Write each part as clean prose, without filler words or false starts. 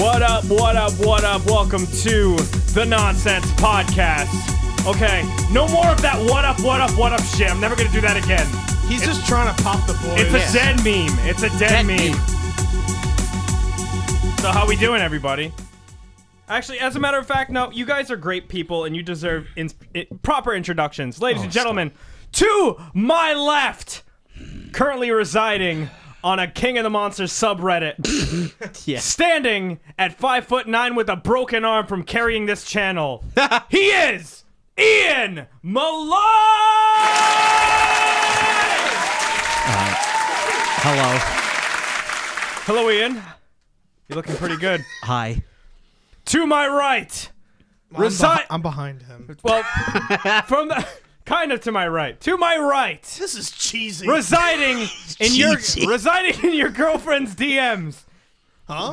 What up, what up, what up? Welcome to the Nonsense Podcast. Okay, no more of that what up shit. I'm never gonna do that again. He's just trying to pop the boys. It's a dead meme. It's a dead meme. So how we doing, everybody? Actually, as a matter of fact, no, you guys are great people and you deserve proper introductions. Ladies and gentlemen, to my left, currently residing on a King of the Monsters subreddit, standing at 5'9" with a broken arm from carrying this channel, he is Ian Malone! Hello. Hello, Ian. You're looking pretty good. Hi. To my right, I'm behind him. well, from the kind of to my right. To my right, This is cheesy. residing in your girlfriend's DMs,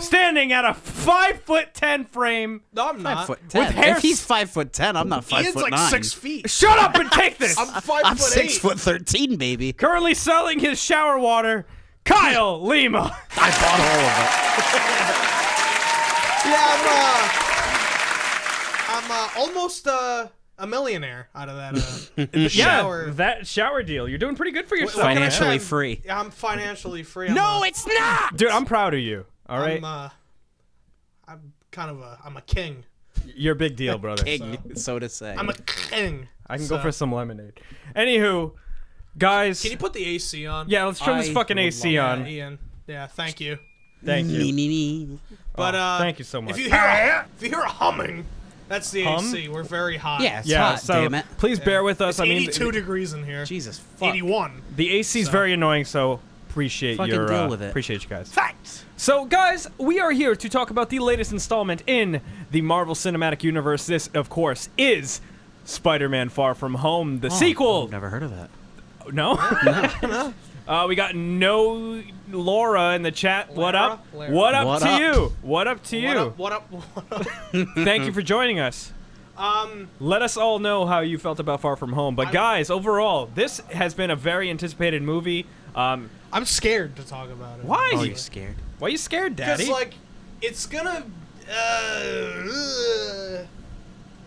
standing at a 5'10" frame. No, I'm not. 5'10". With hair If he's 5'10", I'm not 5'9". Ian's like 6 feet. Shut up and take this. I'm 5'8". I'm 6'13", baby. Currently selling his shower water, Kyle Lima. I bought all of it. Yeah, I'm almost a millionaire out of that. Shower. That shower deal. You're doing pretty good for yourself. What can I Financially say? free. Yeah, I'm financially free. It's not. Dude, I'm proud of you. All right, I'm kind of I'm a king. you're a big deal, brother. King, so to say. I'm a king. I can go for some lemonade. Anywho, guys. Can you put the AC on? Yeah, let's turn this fucking AC Yeah, on. Ian. Yeah, thank you. Thank you. Nee. But thank you so much. If you hear a humming, that's the AC. We're very hot. Yeah, it's Yeah, hot, so damn it. please bear with us. It's I mean, 82 degrees in here. Jesus fuck. 81. the AC is very annoying, so appreciate Fucking your deal with it. appreciate you guys. Facts. So, guys, we are here to talk about the latest installment in the Marvel Cinematic Universe. This, of course, is Spider-Man: Far From Home, the sequel. I've never heard of that. No. We got no Laura in the chat. What up? Lara. What up What to up? you? What up to you? What up? Thank you for joining us. Let us all know how you felt about Far From Home. But guys, overall, this has been a very anticipated movie. I'm scared to talk about it. Why? Oh, you're scared? Why are you scared, Daddy? Because, like, it's gonna...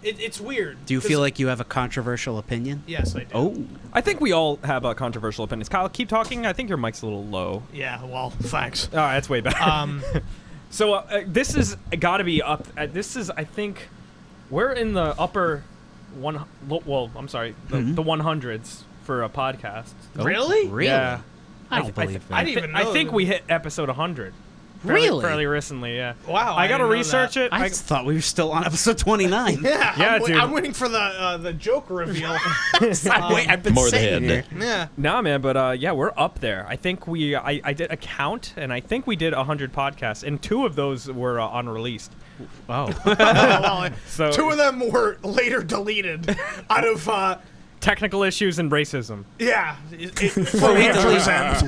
it's weird. Do you feel like you have a controversial opinion? Yes, I do. Oh. I think we all have controversial opinions. Kyle, keep talking. I think your mic's a little low. Yeah, well, thanks. Oh, that's way better. So this is got to be up. This is, I think, we're in the upper one. Well, I'm sorry, the 100s for a podcast. Oh, Really? Really? Yeah. I don't believe I that. didn't even know. I think that. we hit episode 100. Really? Fairly recently, yeah. Wow, I I gotta didn't know research that. it. I thought we were still on episode 29. Yeah, Yeah, dude. I'm waiting for the joke reveal. I've been More sitting the head. here. Yeah. Nah, man, but yeah, we're up there. I think I did a count, and I think we did 100 podcasts, and 2 of those were unreleased. Oh. Well, So 2 of them were later deleted out of technical issues and racism. yeah. So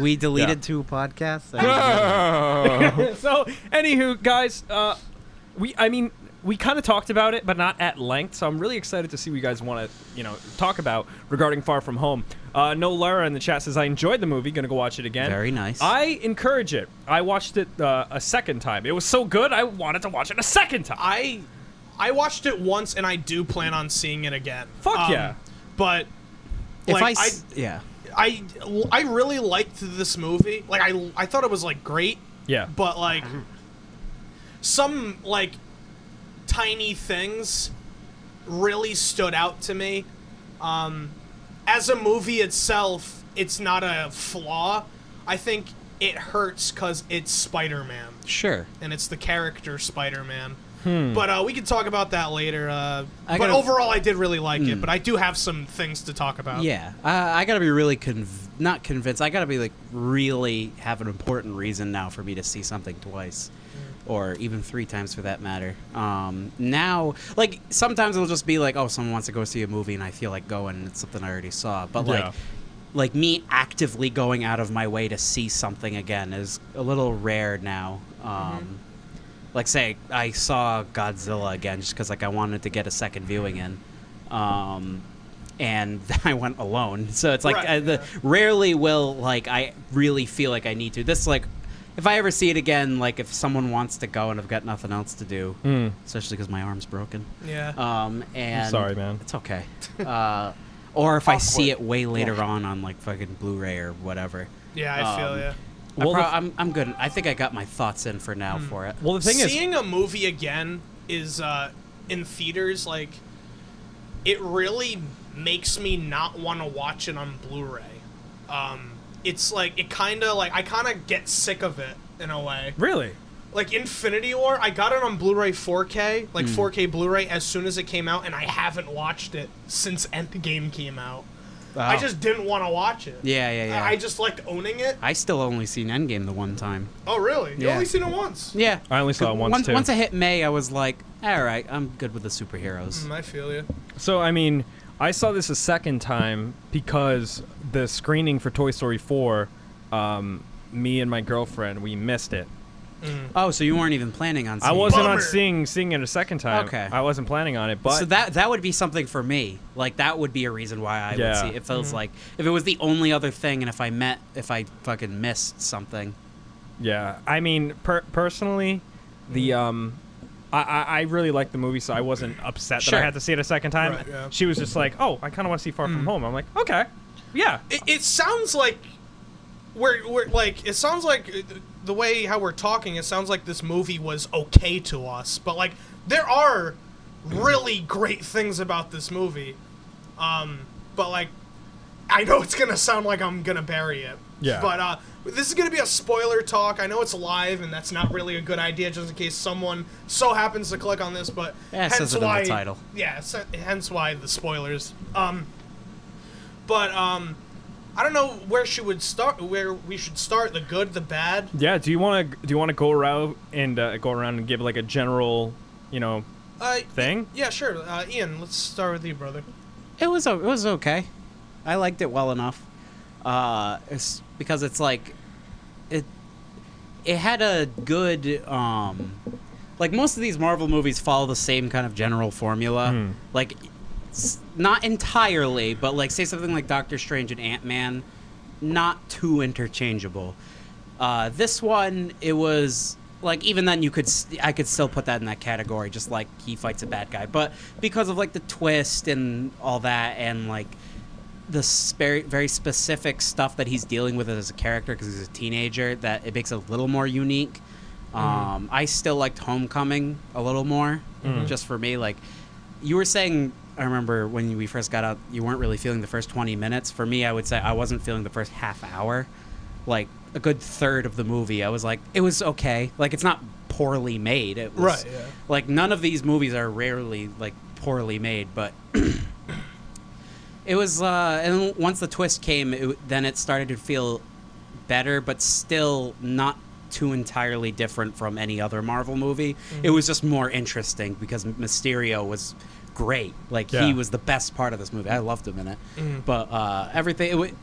we deleted Yeah. 2 podcasts? So, anywho, guys, we kind of talked about it, but not at length. So I'm really excited to see what you guys want to, talk about regarding Far From Home. No Lara in the chat says I enjoyed the movie. Gonna go watch it again. Very nice. I encourage it. I watched it a second time. It was so good. I wanted to watch it a second time. I watched it once, and I do plan on seeing it again. Fuck yeah. But if like, I really liked this movie. Like I thought it was like great. Yeah. But like some like tiny things really stood out to me. As a movie itself, it's not a flaw. I think it hurts because it's Spider-Man. Sure. And it's the character Spider-Man. But we can talk about that later. But gotta- overall, I did really like it. But I do have some things to talk about. Yeah. I got to be really not convinced. I got to be like really have an important reason now for me to see something twice. Or even 3 times for that matter. Now, like, sometimes it'll just be like, oh, someone wants to go see a movie and I feel like going and it's something I already saw. But, Yeah. like me actively going out of my way to see something again is a little rare now. Like, say, I saw Godzilla again just because, like, I wanted to get a second viewing in. And I went alone. So it's like, Right, rarely will, like, I really feel like I need to. This, like... if I ever see it again, like if someone wants to go and I've got nothing else to do, especially because my arm's broken. Yeah. And I'm sorry, man. It's okay. Or if I see it way later on like fucking Blu-ray or whatever. Yeah, I feel ya. Well, I'm good. I think I got my thoughts in for now for it. Well, the thing is, seeing a movie again is in theaters, like, it really makes me not want to watch it on Blu-ray. It's like, it kind of, like, I kind of get sick of it in a way. really, Like, Infinity War, I got it on Blu-ray 4K, like 4K Blu-ray as soon as it came out, and I haven't watched it since Endgame came out. I just didn't want to watch it. Yeah. I just liked owning it. I still only seen Endgame the one time. Oh, really? You Yeah. only seen it once? Yeah. I only saw it once too. Once I hit May, I was like, all right, I'm good with the superheroes. I feel you. So, I mean, I saw this a second time because the screening for Toy Story 4, me and my girlfriend, we missed it. Oh, so you weren't even planning on seeing I wasn't Bummer. on seeing it a second time. Okay. I wasn't planning on it, but So that would be something for me. Like that would be a reason why I would Yeah. see it. It feels like if it was the only other thing, and if I fucking missed something. yeah. I mean, personally, the I really liked the movie, so I wasn't upset that Sure. I had to see it a second time. Right, yeah. She was just like, "Oh, I kind of want to see Far From Home." I'm like, "Okay, yeah." It sounds like we're like, it sounds like the way how we're talking, it sounds like this movie was okay to us, but like there are really great things about this movie. But like, I know it's gonna sound like I'm gonna bury it. Yeah. But this is gonna be a spoiler talk. I know it's live, and that's not really a good idea, just in case someone so happens to click on this. But Yeah, it says it in the title. Yeah, hence why the spoilers. I don't know where she would start. Where we should start? The good, the bad. Yeah. Do you want to go around and give like a general, thing? Yeah, sure. Ian, let's start with you, brother. It was okay. I liked it well enough. It's because it's like it had a good like most of these Marvel movies follow the same kind of general formula. Like not entirely, but like say something like Doctor Strange and Ant-Man, not too interchangeable. This one, it was like even then I could still put that in that category, just like he fights a bad guy, but because of like the twist and all that, and like the very, very specific stuff that he's dealing with as a character because he's a teenager, that it makes it a little more unique. I still liked Homecoming a little more, just for me. Like you were saying, I remember when we first got out, you weren't really feeling the first 20 minutes. For me, I would say I wasn't feeling the first half hour. Like a good third of the movie, I was like, it was okay. Like it's not poorly made. It was, Right, yeah. Like none of these movies are rarely like poorly made, but it was. And once the twist came, then it started to feel better, but still not too entirely different from any other Marvel movie. It was just more interesting because Mysterio was great. Like Yeah. he was the best part of this movie. I loved him in it. But everything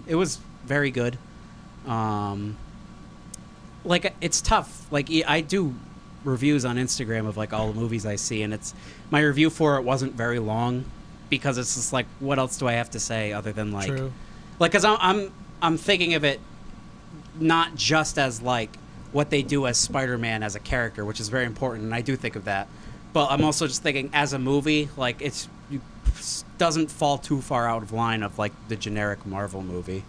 it was very good. Like it's tough. Like I do reviews on Instagram of like all the movies I see, and it's my review for it wasn't very long because it's just like, what else do I have to say other than like, True. like, because I'm thinking of it not just as like what they do as Spider-Man as a character, which is very important, and I do think of that. But I'm also just thinking as a movie, like it doesn't fall too far out of line of like the generic Marvel movie.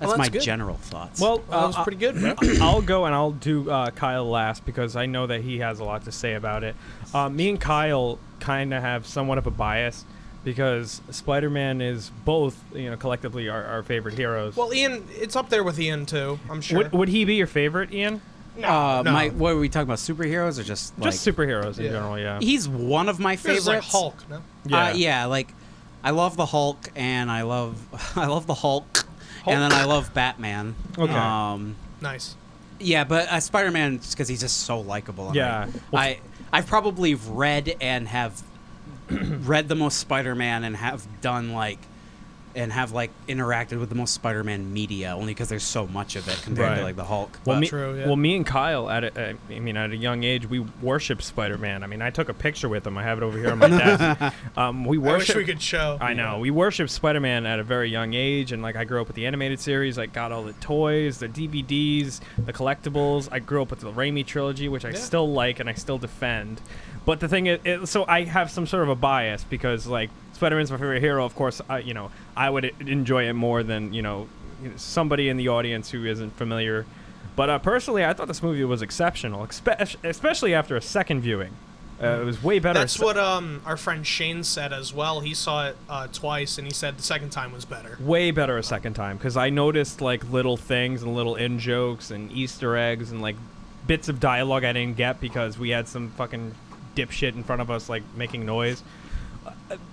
That's Well, my that's good. general thoughts. Well, That was pretty good, bro. I'll go and I'll do Kyle last because I know that he has a lot to say about it. Me and Kyle kind of have somewhat of a bias because Spider-Man is both, collectively our favorite heroes. Well, Ian, it's up there with Ian too. I'm sure. Would he be your favorite, Ian? No. What were we talking about? Superheroes or just like? Just superheroes in Yeah. general, yeah. He's one of my It's favorites. like Hulk, no? Yeah, like I love the Hulk, and I love the Hulk, and then I love Batman. Okay. Nice. Yeah, but Spider-Man, just because he's just so likable. Yeah. I've probably read and have read the most Spider-Man and have done like and have like interacted with the most Spider-Man media, only because there's so much of it compared Right. to like the Hulk. Well, But- True, yeah. well, me and Kyle at a young age, we worship Spider-Man. I mean, I took a picture with him. I have it over here on my desk. We I wish worship. we could show. I know. We worship Spider-Man at a very young age, and like I grew up with the animated series. I got all the toys, the DVDs, the collectibles. I grew up with the Raimi trilogy, which I still like and I still defend. But the thing is, so I have some sort of a bias because like Spider-Man's my favorite hero. Of course, I would enjoy it more than somebody in the audience who isn't familiar. But personally, I thought this movie was exceptional, especially after a second viewing. It was way better. That's what our friend Shane said as well. He saw it twice, and he said the second time was better. Way better a second time because I noticed like little things and little in jokes and Easter eggs and like bits of dialogue I didn't get because we had some fucking dipshit in front of us like making noise.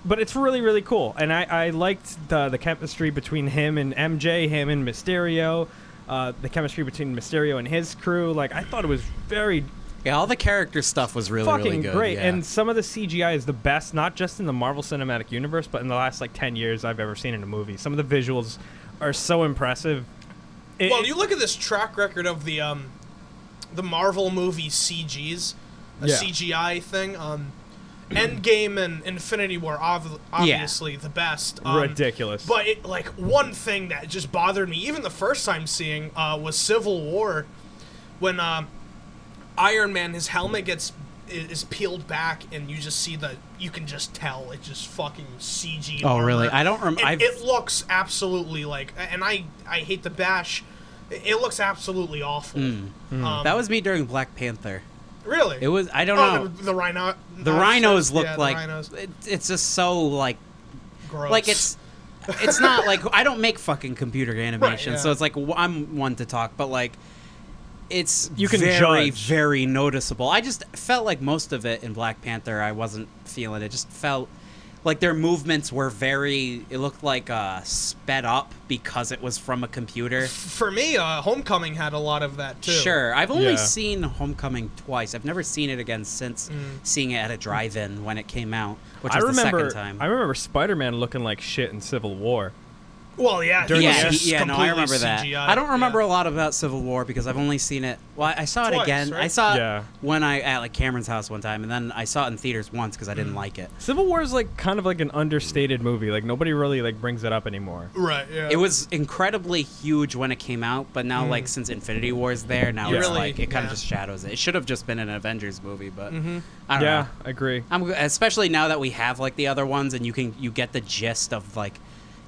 But it's really, really cool, and I liked the chemistry between him and MJ, him and Mysterio, the chemistry between Mysterio and his crew. Like I thought it was very Yeah, all the character stuff was really, fucking really good. great, yeah. and some of the CGI is the best, not just in the Marvel Cinematic Universe, but in the last like 10 years I've ever seen in a movie. Some of the visuals are so impressive. Well, you look at this track record of the Marvel movie CGs, CGI thing. Endgame and Infinity War obviously the best. Ridiculous. But like one thing that just bothered me, even the first time seeing, was Civil War, when Iron Man, his helmet is peeled back, and you just see you can just tell it's just fucking CG. Oh, really? armor. I don't remember. It looks absolutely like, and I hate to bash, it looks absolutely awful. That was me during Black Panther. Really? It was. I don't know. The rhino. The rhinos look yeah, like the rhinos. it's just so like Gross. like it's not like I don't make fucking computer animation, yeah. so it's like I'm one to talk, but like it's You can very judge. very noticeable. I just felt like most of it in Black Panther I wasn't feeling. It just felt like their movements were very. It looked like sped up because it was from a computer. For me, Homecoming had a lot of that too. Sure, I've only Yeah. seen Homecoming twice. I've never seen it again since seeing it at a drive-in when it came out, which was the second time. I remember Spider-Man looking like shit in Civil War. Well, yeah. During yeah, the- no, I completely remember that. CGI, I don't remember yeah. a lot about Civil War because I've only seen it. Well, I saw it Twice, again. right? I saw Yeah. it when I at like Cameron's house one time, and then I saw it in theaters once because I didn't like it. Civil War is like kind of like an understated movie. Like nobody really like brings it up anymore. Right. Yeah. It was incredibly huge when it came out, but now like since Infinity War is there, now Yeah. it's Really, like it kind of yeah. just shadows it. It should have just been an Avengers movie, but I don't Yeah, know. I agree. Especially now that we have like the other ones, and you get the gist of like.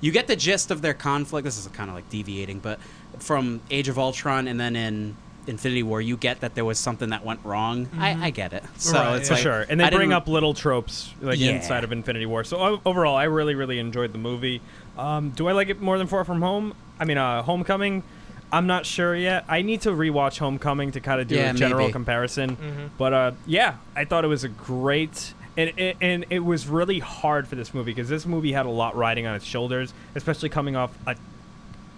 You get the gist of their conflict. This is kind of like deviating, but from Age of Ultron and then in Infinity War, you get that there was something that went wrong. I get it. So Right, it's yeah. For like, sure. And they I bring didn't- up little tropes like Yeah. inside of Infinity War. So overall, I really, really enjoyed the movie. Do I like it more than Far From Home? I mean, Homecoming? I'm not sure yet. I need to rewatch Homecoming to kind of do Yeah, a general maybe. comparison. But yeah, I thought it was a great... And it was really hard for this movie because this movie had a lot riding on its shoulders, especially coming off a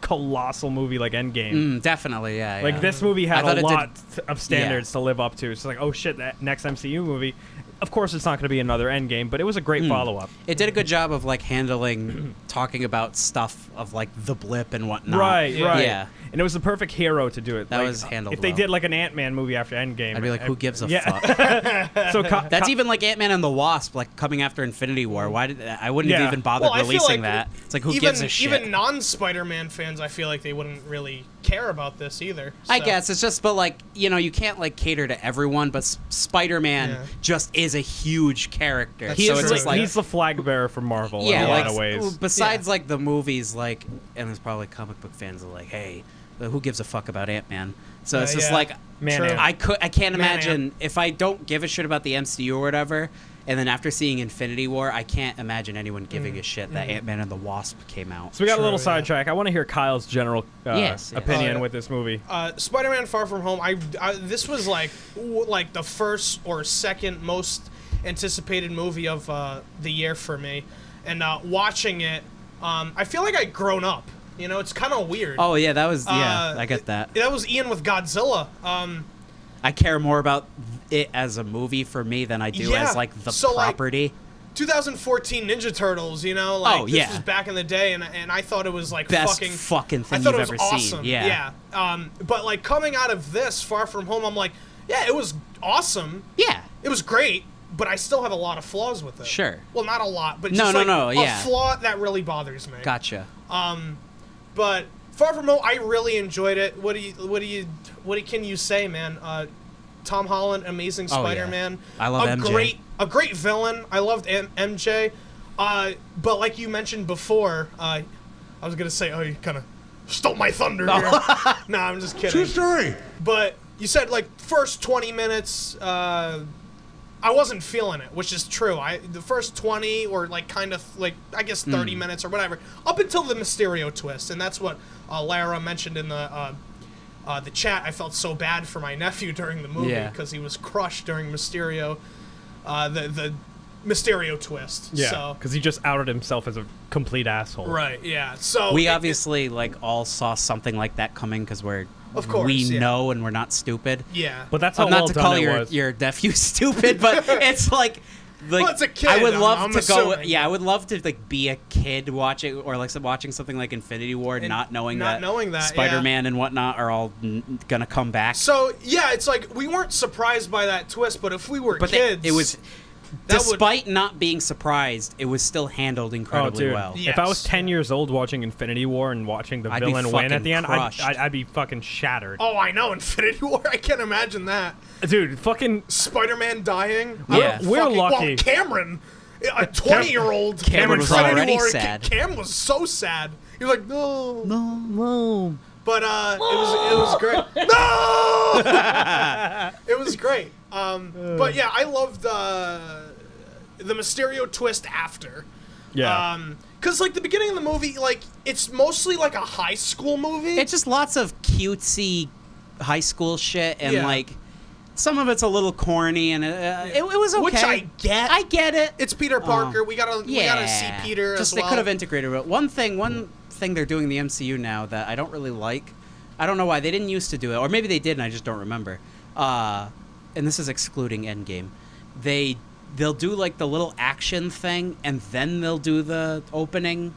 colossal movie like Endgame. Definitely, yeah. Like yeah. this movie I had thought a it did- lot of standards to live up to. It's like, oh shit, that next MCU movie. Of course, it's not going to be another Endgame, but it was a great follow-up. It did a good job of like handling talking about stuff of like the blip and whatnot. Right. Yeah. And it was the perfect hero to do it. That Like, was handled If they well. did like an Ant-Man movie after Endgame, I'd be like, who gives a yeah. fuck? So That's even like Ant-Man and the Wasp, like coming after Infinity War. Why did I wouldn't have Yeah. even bothered Well, I feel releasing like that? It's like who even, gives a shit? Even non-Spider-Man fans, I feel like they wouldn't really care about this either. I so- guess it's just, but like you can't like cater to everyone. But Spider-Man Yeah. just is a huge character, That's so true. it's just like he's the flag bearer for Marvel in yeah, a like lot of ways. besides like the movies, like and there's probably comic book fans are like, hey, who gives a fuck about Ant-Man? So it's just yeah. like Man, True. Ant. I can't Man, imagine if I don't give a shit about the MCU or whatever, and then after seeing Infinity War, I can't imagine anyone giving a shit that Ant-Man and the Wasp came out. So we got a True, little yeah. sidetrack. I want to hear Kyle's general Yes. opinion Oh, yeah. with this movie. Spider-Man: Far From Home. This was like the first or second most anticipated movie of the year for me, and watching it, I feel like I'd grown up. You know, it's kind of weird. Oh yeah, that was I get that. That was Ian with Godzilla. I care more about it as a movie for me than I do Yeah, as like the so, like, property. 2014 Ninja Turtles, you know, like Oh, yeah. this was back in the day, and I thought it was like Best fucking thing I thought you've it was ever awesome. seen. Yeah. But like coming out of this Far From Home, I'm like, yeah, it was awesome. Yeah. It was great, but I still have a lot of flaws with it. Sure. Well, not a lot, but No, just no, like no, yeah. a flaw that really bothers me. Gotcha. But Far From Home, I really enjoyed it. What can you say, man? Tom Holland, amazing Oh, yeah. Spider-Man. I love MJ. A great villain. I loved MJ. But like you mentioned before, I was gonna say, oh, you kind of stole my thunder here. Nah, I'm just kidding. True story. But you said like first 20 minutes, I wasn't feeling it, which is true. The first 20 or like kind of like I guess 30 minutes or whatever, up until the Mysterio twist, and that's what Lara mentioned in the chat. I felt so bad for my nephew during the movie because he was crushed during Mysterio, the Mysterio twist. Yeah, because he just outed himself as a complete asshole. Right. Yeah. So We obviously like all saw something like that coming because Of course, we yeah. know and we're not stupid. Yeah. But that's how Not well to done call it your was. your nephew stupid, but it's like Well, it's a kid, I would love I'm to go. assuming. Yeah, I would love to like be a kid watching or like watching something like Infinity War, And not knowing not that knowing that, Spider-Man and whatnot are all gonna come back. So yeah, it's like we weren't surprised by that twist, but if we were But kids, it was, that would- despite not being surprised, it was still handled Oh, incredibly dude. well. Yeah. If I was Yes. 10 years old watching Infinity War and watching the I'd be villain win at fucking the end, crushed. I'd be fucking shattered. Oh, I know, Infinity War. I can't imagine that. Dude, fucking... Spider-Man dying. Yeah. We're lucky. Well, Cameron, a 20-year-old. Cameron was Infinity already War, sad. Cam was so sad. He was like, no. No. But it was great. No. It was great. But yeah, I loved the Mysterio twist after. Yeah. Because like the beginning of the movie, like it's mostly like a high school movie. It's just lots of cutesy high school shit, and Yeah. like some of it's a little corny, and it was okay. Which I get. I get it. It's Peter Parker. We gotta see Peter just as well. they could have integrated it. One thing they're doing in the MCU now that I don't really like. I don't know why they didn't used to do it, or maybe they did, and I just don't remember. And this is excluding Endgame. They'll do like the little action thing, and then they'll do the opening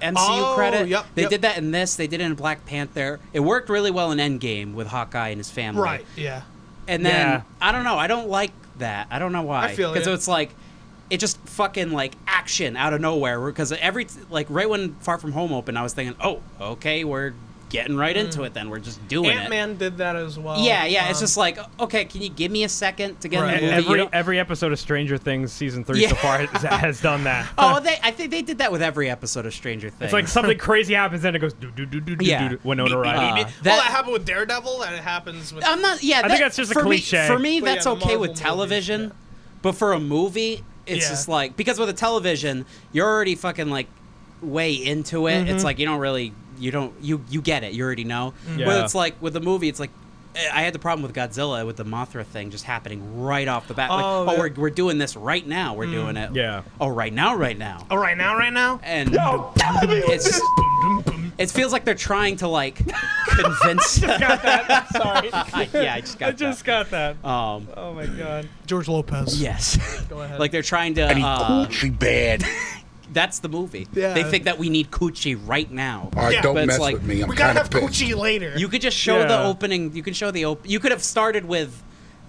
MCU credit. Yep, They yep. did that in this. They did it in Black Panther. It worked really well in Endgame with Hawkeye and his family. Right. Yeah. And then Yeah. I don't know. I don't like that. I don't know why. I feel because ya. it's like it just fucking like action out of nowhere. Because right when Far From Home opened, I was thinking, oh, okay, we're getting right into it. Then we're just doing it. Ant-Man did that as well. Yeah, it's just like, okay, can you give me a second to get Right. in the movie? You don't- Every episode of Stranger Things season 3 Yeah. so far has done that. Oh, I think they did that with every episode of Stranger Things. It's like something crazy happens and it goes do do do do do Yeah. do Winona Ryder. Well, that happened with Daredevil. That happens with. I'm not. Yeah, I think that's just a for cliche. For me, But that's yeah, the okay with Marvel television, movies, but for a movie, it's Yeah. just like because with a television, you're already fucking like way into it. It's like you don't really, you get it. You already know. Yeah. But it's like with the movie, it's like. I had the problem with Godzilla with the Mothra thing just happening right off the bat. Oh, Like, yeah. we're doing this right now. We're doing it. Yeah. Oh, right now. Oh, right now. And it's it feels like they're trying to like convince. Sorry. Yeah, I just got I just got that. that. Oh my god. George Lopez. Yes. Go ahead. Like they're trying to. Coochie bad. That's the movie. Yeah. They think that we need coochie right now. All right, Yeah, don't but it's mess like- with me. I'm we gotta kind have of pissed. Coochie later. You could just show the Yeah. opening. You can show the You could have started with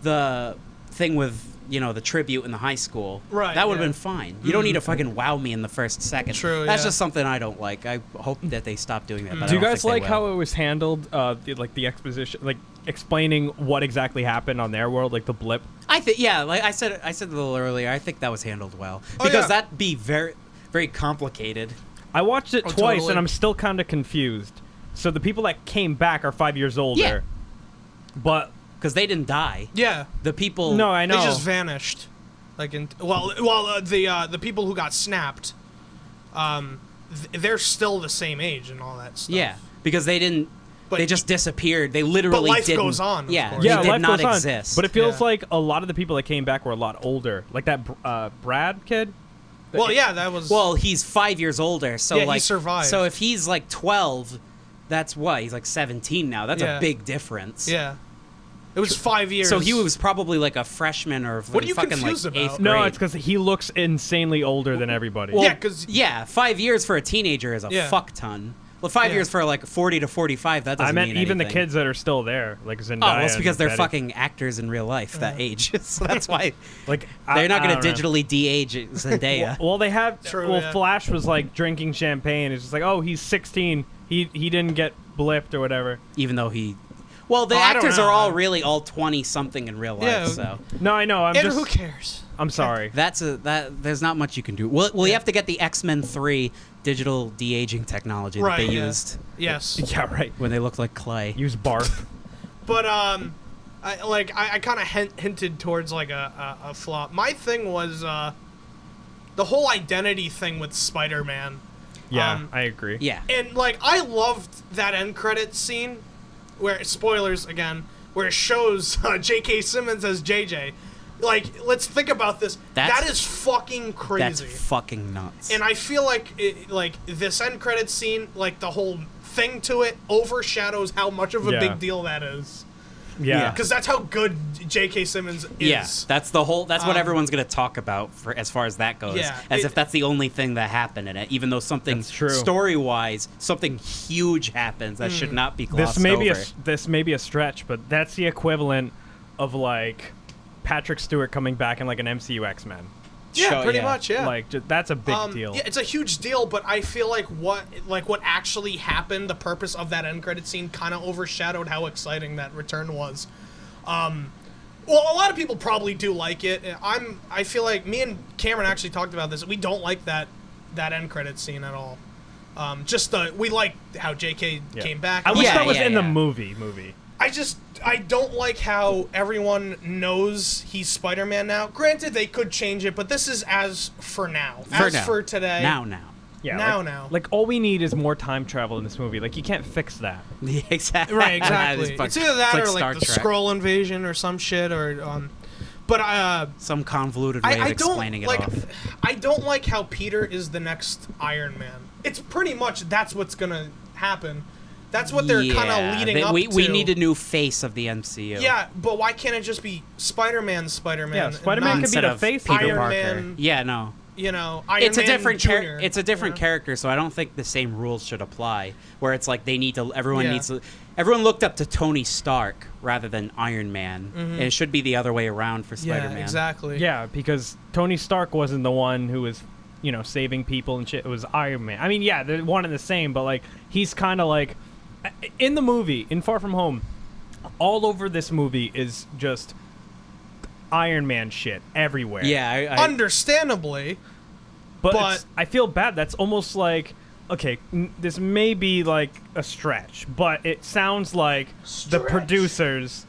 the thing with the tribute in the high school. Right, That would have yeah. been fine. You don't need to fucking wow me in the first second. True, That's yeah. just something I don't like. I hope that they stop doing that. But Do you I don't guys think they like will. how it was handled? The exposition, like explaining what exactly happened on their world, like the blip. I think like I said a little earlier. I think that was handled well Oh, because yeah. that'd be very very complicated. I watched it Oh, twice totally. and I'm still kind of confused. So the people that came back are 5 years older. Yeah. But Because they didn't die. yeah. The people. no, I know. They just vanished. Like the people who got snapped, they're still the same age and all that stuff. Yeah, because they didn't. But- they just disappeared. They literally life didn't. goes on, of Yeah, course. they yeah, did life not goes on. exist. But it feels Yeah. like a lot of the people that came back were a lot older. Like that Brad kid. Well, yeah, that was. well, he's 5 years older, so Yeah, he like survived. So if he's like 12, that's what he's like 17 now. That's Yeah. a big difference. yeah. It was 5 years. So he was probably like a freshman or What are you fucking confused like about? eighth No, grade. it's because he looks insanely older than everybody. Well, Yeah, 'cause- yeah, 5 years for a teenager is a Yeah. fuck ton. Well, 5 Yeah. years for like 40 to 45, that doesn't I meant mean even the anything. kids that are still there, like Zendaya. Oh, well, it's because and they're Betty. fucking actors in real life that age. So that's why Like they're not I going to don't know. digitally de-age Zendaya. Well, they have. True, well, yeah. Flash was like drinking champagne. It's just like, oh, he's 16. He didn't get blipped or whatever. Even though he... Well, the I don't actors know. are all really all 20-something in real life, Yeah. so... No, I know. And who cares? I'm sorry. There's not much you can do. Well, you have to get the X-Men 3 digital de-aging technology that Right, they yeah. used Yes. Yeah, right. when they looked like clay. Use barf. But I kind of hinted towards like a flop. My thing was the whole identity thing with Spider-Man, Yeah, I agree. Yeah. and like I loved that end credit scene, where spoilers again, where it shows J.K. Simmons as JJ. Like, let's think about this. That is fucking That's crazy. fucking nuts. And I feel like this end credit scene, like the whole thing to it, overshadows how much of a Yeah. big deal that is. Yeah. Because that's how good J.K. Simmons is. Yeah, that's what everyone's going to talk about for as far as that goes. Yeah, as if that's the only thing that happened in it, even though something That's true. story-wise, something huge happens that should not be glossed This may be over. this may be a stretch, but that's the equivalent of like Patrick Stewart coming back in like an MCU X-Men. Yeah, Show- pretty yeah. much. Yeah. Like that's a big deal. Yeah, it's a huge deal, but I feel like what actually happened, the purpose of that end credit scene, kind of overshadowed how exciting that return was. Well, a lot of people probably do like it. I feel like me and Cameron actually talked about this. We don't like that end credit scene at all. We like how J.K. came back. I wish Yeah, that was yeah, in the yeah. movie. I don't like how everyone knows he's Spider-Man now. Granted, they could change it, but this is as for now. For today. Now. Yeah. Now. Like all we need is more time travel in this movie. Like you can't fix that. Yeah, exactly. Right, exactly. It's It's either that it's or Star like the Trek. Skrull invasion or some shit or but Some convoluted way I of don't explaining like it off. I don't like how Peter is the next Iron Man. It's pretty much that's what's gonna happen. That's what they're kind of leading up to. We need a new face of the MCU. Yeah, but why can't it just be Spider-Man? Yeah, and Spider-Man not could be Instead the of face. Peter Iron Parker. Man. Yeah, no. You know, Iron It's a Man different Jr., it's a different you know? character, so I don't think the same rules should apply. Where it's like they need to Yeah. everyone looked up to Tony Stark rather than Iron Man, Mm-hmm. and it should be the other way around for Yeah, Spider-Man. exactly. Yeah, because Tony Stark wasn't the one who was, saving people and shit. It was Iron Man. I mean, yeah, they're one and the same, but like he's kind of like in the movie in Far From Home, all over this movie is just Iron Man shit everywhere. Yeah, I Understandably, but but- it's- I feel bad. That's almost like okay, this may be like a stretch, but it sounds like the Stretch. producers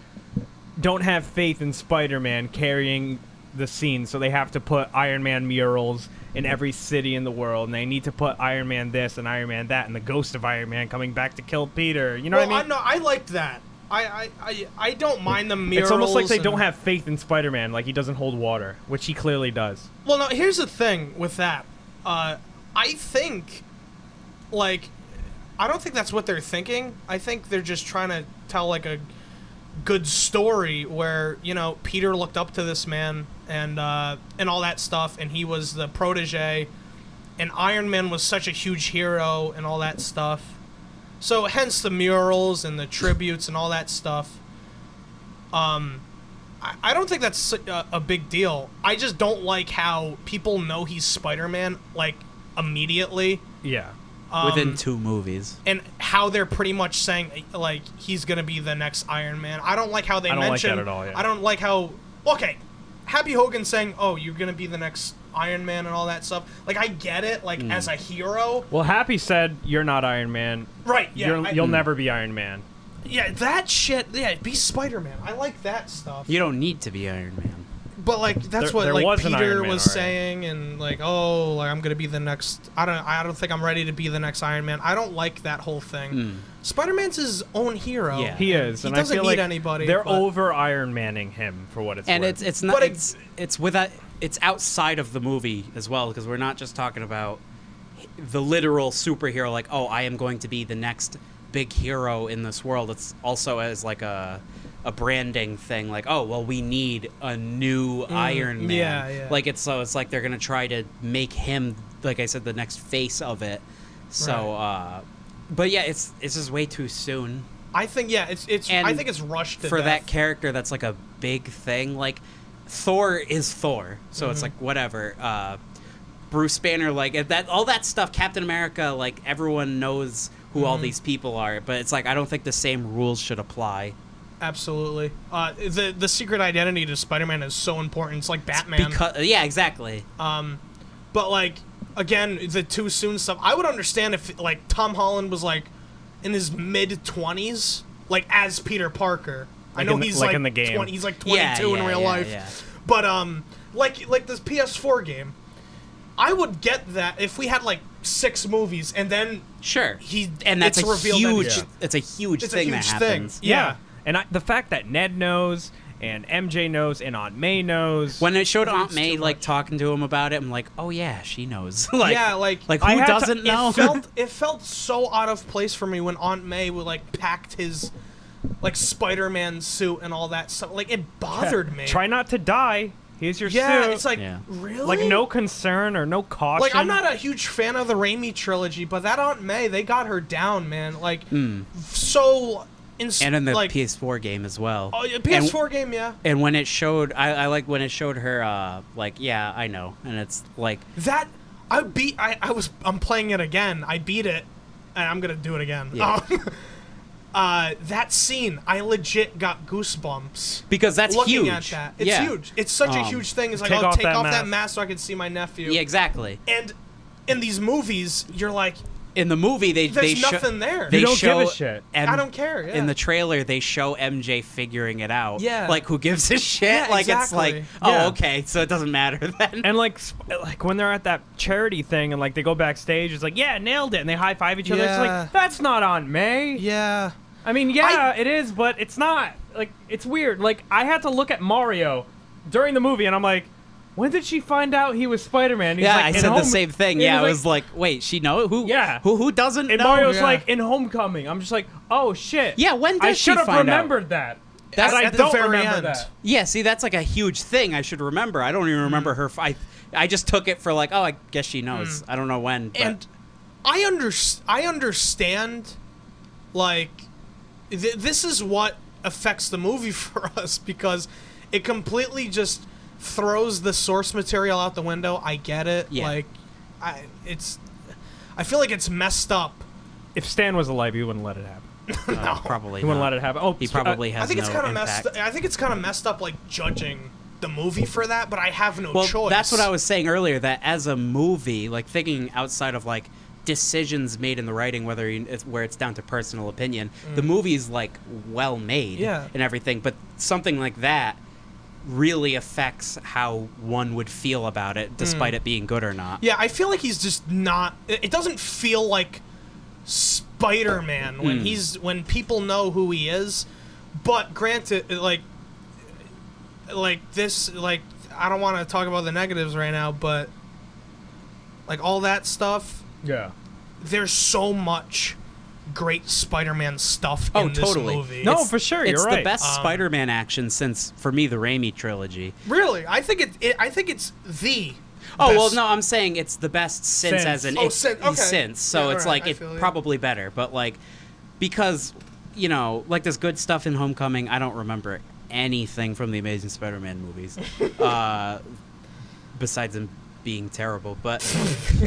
don't have faith in Spider-Man carrying the scene, so they have to put Iron Man murals in every city in the world, and they need to put Iron Man this and Iron Man that, and the ghost of Iron Man coming back to kill Peter. You know what I mean? I liked that. I don't mind the murals. It's almost like they and- don't have faith in Spider-Man, like he doesn't hold water, which he clearly does. Well, no. Here's the thing with that. I think, like, I don't think that's what they're thinking. I think they're just trying to tell like a good story where Peter looked up to this man and all that stuff, and he was the protege, and Iron Man was such a huge hero and all that stuff. So hence the murals and the tributes and all that stuff. I don't think that's a big deal. I just don't like how people know he's Spider-Man like immediately, Yeah. within 2 movies. and how they're pretty much saying like he's gonna be the next Iron Man. I don't like how they I don't like mention. that at all, yeah. I don't like how. Okay, Happy Hogan saying, "Oh, you're gonna be the next Iron Man" and all that stuff. Like I get it, like as a hero, Well, Happy said, "You're not Iron Man. right? Yeah, You'll never be Iron Man." yeah, that shit. Yeah, be Spider-Man. I like that stuff. You don't need to be Iron Man. But like that's There what like was an Iron Peter Man was already. saying, and like, oh, like I'm gonna be the next. I don't think I'm ready to be the next Iron Man. I don't like that whole thing. Spider-Man's his own hero. Yeah. He is, He and doesn't I feel need like anybody. they're but- over Iron Manning him for what it's And worth. it's not But it's with that it's outside of the movie as well, because we're not just talking about the literal superhero like, oh, I am going to be the next big hero in this world. It's also as like a a branding thing, like, oh well, we need a new Iron Man. yeah. Like it's like they're gonna try to make him, like I said, the next face of it. So, but yeah, it's just way too soon. I think it's And I think it's rushed to for death. that character. That's like a big thing. Like Thor is Thor, so it's like whatever. Bruce Banner, like that, all that stuff. Captain America, like everyone knows who all these people are, but it's like I don't think the same rules should apply. Absolutely. The secret identity to Spider-Man is so important. It's like Batman. Because yeah, exactly. But like again, the too soon stuff. I would understand if like Tom Holland was like in his mid-20s, like as Peter Parker. I know he's like in the game. He's like 22 in real life. Yeah. But like this PS4 game, I would get that if we had like 6 movies and then Sure. and that's it's a revealed huge. that It's a huge it's thing a huge that thing. happens. Yeah. And the fact that Ned knows and MJ knows and Aunt May knows. When it showed Aunt it's May too like much. talking to him about it, I'm like, oh yeah, she knows. like who had to- doesn't know? It felt so out of place for me when Aunt May would like packed his like Spider-Man suit and all that stuff. Like it bothered me. Try not to die. Here's your Yeah, suit. it's like Yeah. really like no concern or no caution. Like I'm not a huge fan of the Raimi trilogy, but that Aunt May, they got her down, man. Like so. And in the like, PS4 game as well. Oh, yeah, PS4 game, yeah. And when it showed, I like when it showed her, like, yeah, I know, and it's like That I'm playing it again. I beat it, and I'm gonna do it again. Yeah. That scene, I legit got goosebumps. because that's looking huge. at that. It's Yeah. huge. It's such a huge thing. It's like, take oh, off take that off that mask. mask so I can see my nephew. Yeah, exactly. And in these movies, you're like, In the movie, they there's nothing there. They You don't show, give a shit. And I don't care. Yeah. In the trailer, they show MJ figuring it out. Yeah. Like, who gives a shit? Yeah, like, it's like, exactly. oh, Yeah. okay, so it doesn't matter then. And like when they're at that charity thing and like they go backstage, it's like, yeah, nailed it, and they high five each other. It's Yeah. like that's not Aunt May. yeah. I mean, yeah, it is, but it's not. Like it's weird. Like I had to look at Mario during the movie, and I'm like, when did she find out he was Spider-Man? He's Yeah, like, I "In said the Home-" same thing. and Yeah, he's I was like, wait, she know who? Yeah. Who doesn't And know? Mario's Yeah. like in Homecoming. I'm just like, oh shit. Yeah, when I does she should have find out? remembered that. That's But I at the don't very remember end. that. Yeah, see, that's like a huge thing I should remember. I don't even remember her. I just took it for like, oh, I guess she knows. I don't know when. But And I understand, like, this is what affects the movie for us because it completely just throws the source material out the window. I get it. Yeah. Like, I feel like it's messed up. If Stan was alive, he wouldn't let it happen. probably He wouldn't not. let it happen. Oh, He probably has I think no it's kind of impact. messed. I think it's kind of messed up, like judging the movie for that. But I have no Well, choice. that's what I was saying earlier. That as a movie, like thinking outside of like decisions made in the writing, where it's down to personal opinion, the movie's like well made, Yeah. and everything. But something like that really affects how one would feel about it, despite it being good or not. Yeah, I feel like he's just not. It doesn't feel like Spider-Man when people know who he is. But granted, like this, like I don't want to talk about the negatives right now, but like all that stuff, yeah. there's so much great Spider-Man stuff in this totally. movie. No, for sure, It's you're the right. best Spider-Man action since, for me, the Raimi trilogy. Really, I think it's the. Oh, best. well, no, I'm saying it's the best since Since. as an Oh, it's okay. since. So Yeah, it's alright, like I it feel you. probably better, but like because like there's good stuff in Homecoming. I don't remember anything from the Amazing Spider-Man movies, besides them being terrible. But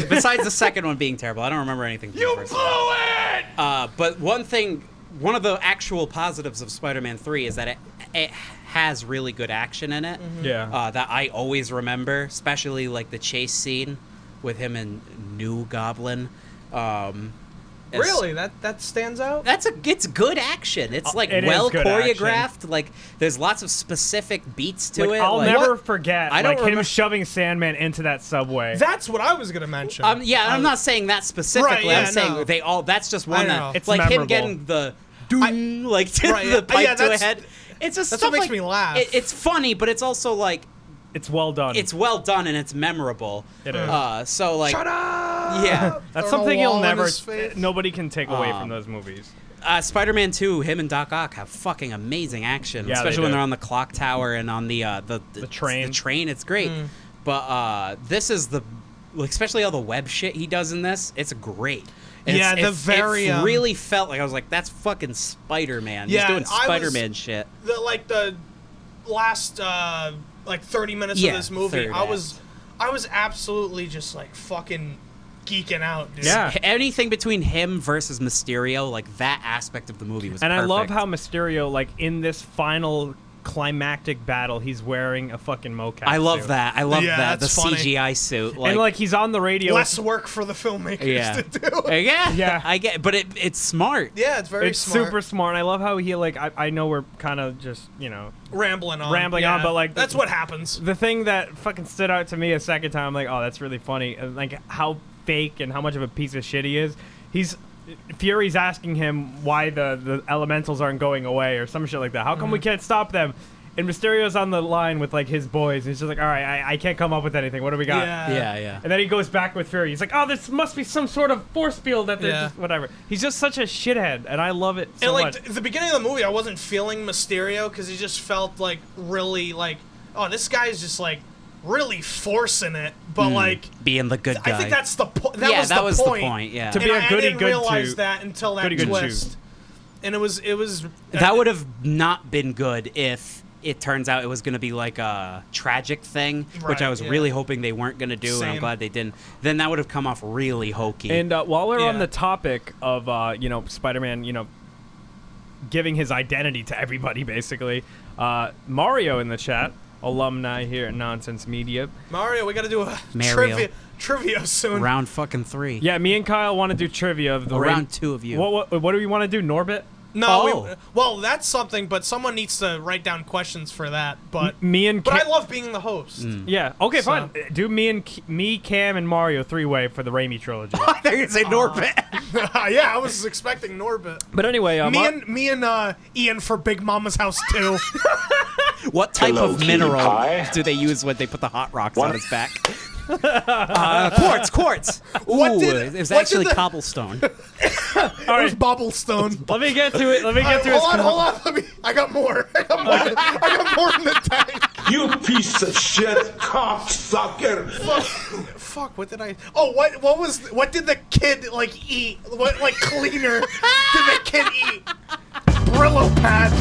besides the second one being terrible, I don't remember anything. From the first one. But one of the actual positives of Spider-Man 3 is that it has really good action in it. Yeah. That I always remember, especially like the chase scene with him and New Goblin. Really, that stands out. It's good action. It's like it is well good choreographed. Like there's lots of specific beats to Like, it. I'll like, never forget I don't like him remember- shoving Sandman into that subway. That's what I was gonna mention. Yeah, I'm not saying that specifically. Right, yeah, I'm saying no. they all. That's just one I know. that It's like him memorable. getting the doom, like to Right, the yeah. pipe Yeah, to a that's- head. It's just that's stuff what makes like, me laugh. It's funny, but it's also like it's well done. It's well done and it's memorable. It is. So like, Shut up! yeah, That's Throwing a something you'll wall in never. his face. Nobody can take away from those movies. Spider-Man 2, him and Doc Ock have fucking amazing action, Yeah, especially they when do. they're on the clock tower and on the train. The train, it's great. But this is especially all the web shit he does in this. It's great. And Yeah, it really felt like I was like, that's fucking Spider-Man. Yeah, He's doing I was- Spider-Man shit. The last 30 minutes Yeah, of this movie, third I was absolutely just like fucking geeking out, dude. Yeah. Anything between him versus Mysterio, like that aspect of the movie was And perfect. I love how Mysterio, like in this final climactic battle, he's wearing a fucking mocap. I love suit. that. I love Yeah, that. The that's funny. CGI suit. And like he's on the radio. Less work for the filmmakers Yeah. to do. Yeah, Yeah. I get, but it's smart. Yeah, it's very It's smart. super smart. I love how he like. I know we're kind of just rambling on. Rambling yeah. on, but, like, that's what happens. the thing that fucking stood out to me a second time. I'm like, oh, that's really funny. And like how fake and how much of a piece of shit he is. Fury's asking him why the elementals aren't going away or some shit like that. How come we can't stop them? And Mysterio's on the line with like his boys. And he's just like, all right, I can't come up with anything. What do we got? Yeah. And then he goes back with Fury. He's like, oh, this must be some sort of force field that they're Yeah. just whatever. He's just such a shithead, and I love it so And like much. the beginning of the movie, I wasn't feeling Mysterio because he just felt like really like, oh, this guy's just like really forcing it. But like, Being the good guy. I think that's the point. That yeah, was that the was point. the point. Yeah, To be And a I goody didn't good realize two. that until that Goody good twist. two. And it was that would have not been good if it turns out it was going to be like a tragic thing, which I Right, was yeah. really hoping they weren't going to do, and I'm Same. glad they didn't. Then that would have come off really hokey. And while we're on Yeah. the topic of Spider-Man, giving his identity to everybody, basically, Mario in the chat, alumni here at Nonsense Media. Mario. We got to do a Mario. trivia soon. round fucking 3. Yeah, me and Kyle want to do trivia of the round 2 of you. What do we want to do, Norbit? No, Oh. well, that's something, but someone needs to write down questions for that. But Me and but Ca- I love being the host. yeah. Okay, So- fine. Do me, Cam, and Mario 3-way for the Raimi trilogy. They're going to say Norbit. Yeah, I was expecting Norbit. But anyway, Me and Ian for Big Mama's House 2. What type Hello, of cutie mineral pie. do they use when they put the hot rocks What? on his back? Quartz. What Ooh, did- it was what actually did the- cobblestone. all It was right. Bobblestone. Let me get to it. Let me get to his. Hold on. I got more. I got more in the tank. You piece of shit, cocksucker! Fuck. What did I? Oh, what did the kid like eat? What like cleaner did the kid eat? Brillo pad.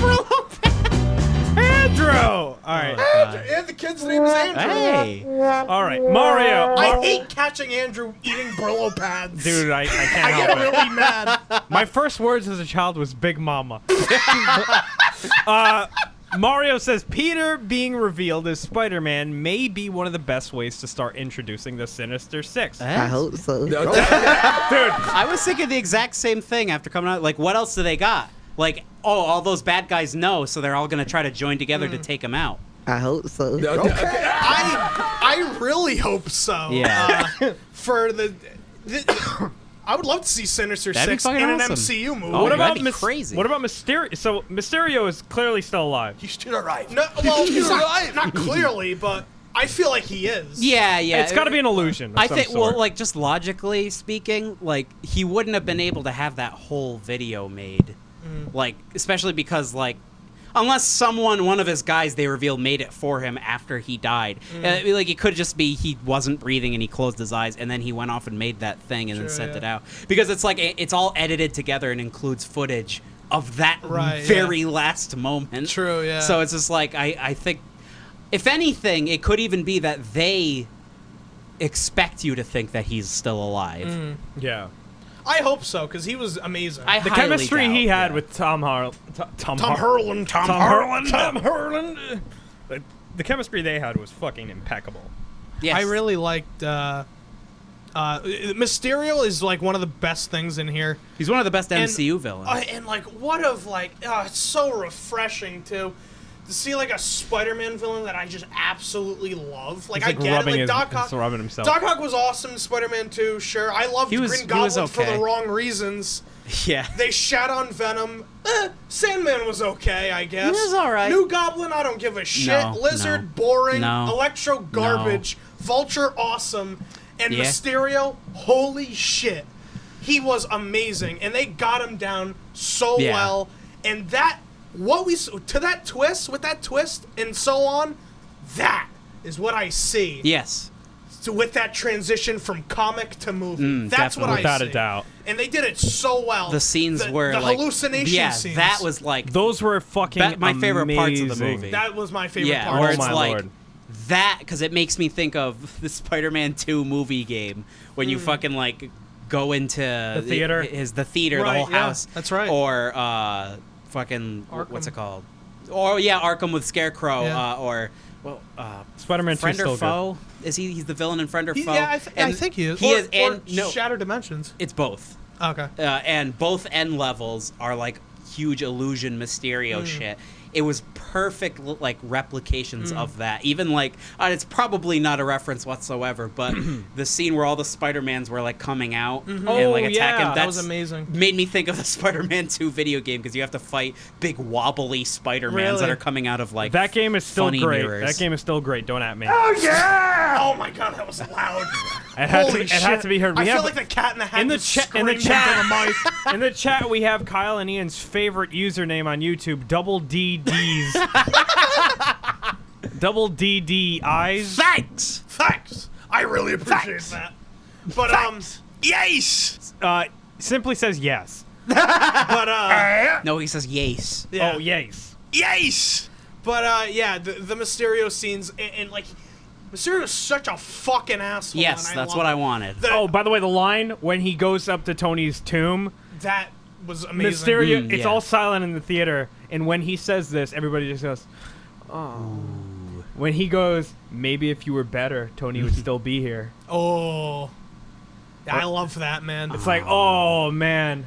Andrew. All right. And the kid's name is Andrew. Hey. All right. Mario. I hate catching Andrew eating Brillo pads. Dude, I I can't get help it. really mad. My first words as a child was Big Mama. Mario says Peter being revealed as Spider-Man may be one of the best ways to start introducing the Sinister Six. I hope so. Dude, I was thinking the exact same thing after coming out. Like, what else do they got? Like, oh, all those bad guys know, so they're all going to try to join together to take him out. I hope so. I really hope so. Yeah. For the I would love to see Sinister That'd be Six fucking in an awesome. MCU movie. Oh, what about that'd be crazy. What about Mysterio? So Mysterio is clearly still alive. He's still alive. No, well, he's not clearly, but I feel like he is. Yeah. It's got to be an illusion. Of I some think, sort. well, like, just logically speaking, like, he wouldn't have been able to have that whole video made. Like, especially because, like, unless one of his guys they revealed made it for him after he died. Like, it could just be he wasn't breathing and he closed his eyes and then he went off and made that thing and then Sure, sent yeah. it out. Because it's like, it's all edited together and includes footage of that Right, very last moment. True, yeah. So it's just like, I think, if anything, it could even be that they expect you to think that he's still alive. yeah. I hope so because he was amazing. The highly chemistry he doubt, had yeah. with Tom Harland. Harland. The chemistry they had was fucking impeccable. Yes. I really liked. Mysterio is like one of the best things in here. He's one of the best And- MCU villains. And like, what of like, it's so refreshing too. to see like a Spider-Man villain that I just absolutely love. Like He's, I get it. Like Doc Ock. he's rubbing himself. Doc Ock was awesome in Spider-Man 2. Sure, I loved Green Goblin for the wrong reasons. Yeah. They shat on Venom. Sandman was okay, I guess. He was alright. New Goblin, I don't give a shit. No, Lizard, no. boring. No. Electro, garbage. Vulture, awesome. And Yeah. Mysterio, holy shit. He was amazing. And they got him down so Yeah. well. And that, with that twist and so on, that is what I see. Yes. So with that transition from comic to movie. That's what I see. Without a doubt. And they did it so well. The scenes were the like hallucination scenes. that was like Those were fucking my favorite parts of the amazing. movie. That was my favorite yeah, part. where Oh it's my like Lord. that because it makes me think of the Spider-Man 2 movie game when you fucking like go into the theater? the theater, Right, the whole yeah, house. that's right. Or fucking what's it called? Or Arkham with Scarecrow. Yeah. Or Spider-Man 2 Friend still or Foe? Is he's the villain in Friend or Foe? Yeah, I think he is. He or, is, and or no, Shattered Dimensions. it's both. Okay. And both end levels are like huge illusion Mysterio shit. It was perfect like replications of that. Even like it's probably not a reference whatsoever, but the scene where all the Spider-Mans were like coming out and like Oh, attack yeah. him. That was amazing. Made me think of the Spider-Man 2 video game because you have to fight big wobbly Spider-Mans that Really? are coming out of like That game is still funny great. mirrors. That game is still great. Don't at me. Oh my god, that was loud. It had Holy to, it had shit. to be heard. I We feel have like the Cat in the Hat in the just chat. In the screamed into the chat. mic. In the chat, we have Kyle and Ian's favorite username on YouTube: Double DDs. Double DDIs. Thanks. Thanks. I really appreciate that. But yes. Simply says yes. But No, he says yes. yeah. Oh yes. Yes. But yeah, the Mysterio scenes and like Mysterio's such a fucking asshole. Yes, and I that's love what it. I wanted. Oh, by the way, the line when he goes up to Tony's tomb, That was amazing. Mysterio, it's yeah. all silent in the theater, and when he says this, everybody just goes, "Oh." When he goes, "Maybe if you were better, Tony would still be here." Oh. I love that, man. It's like, oh man,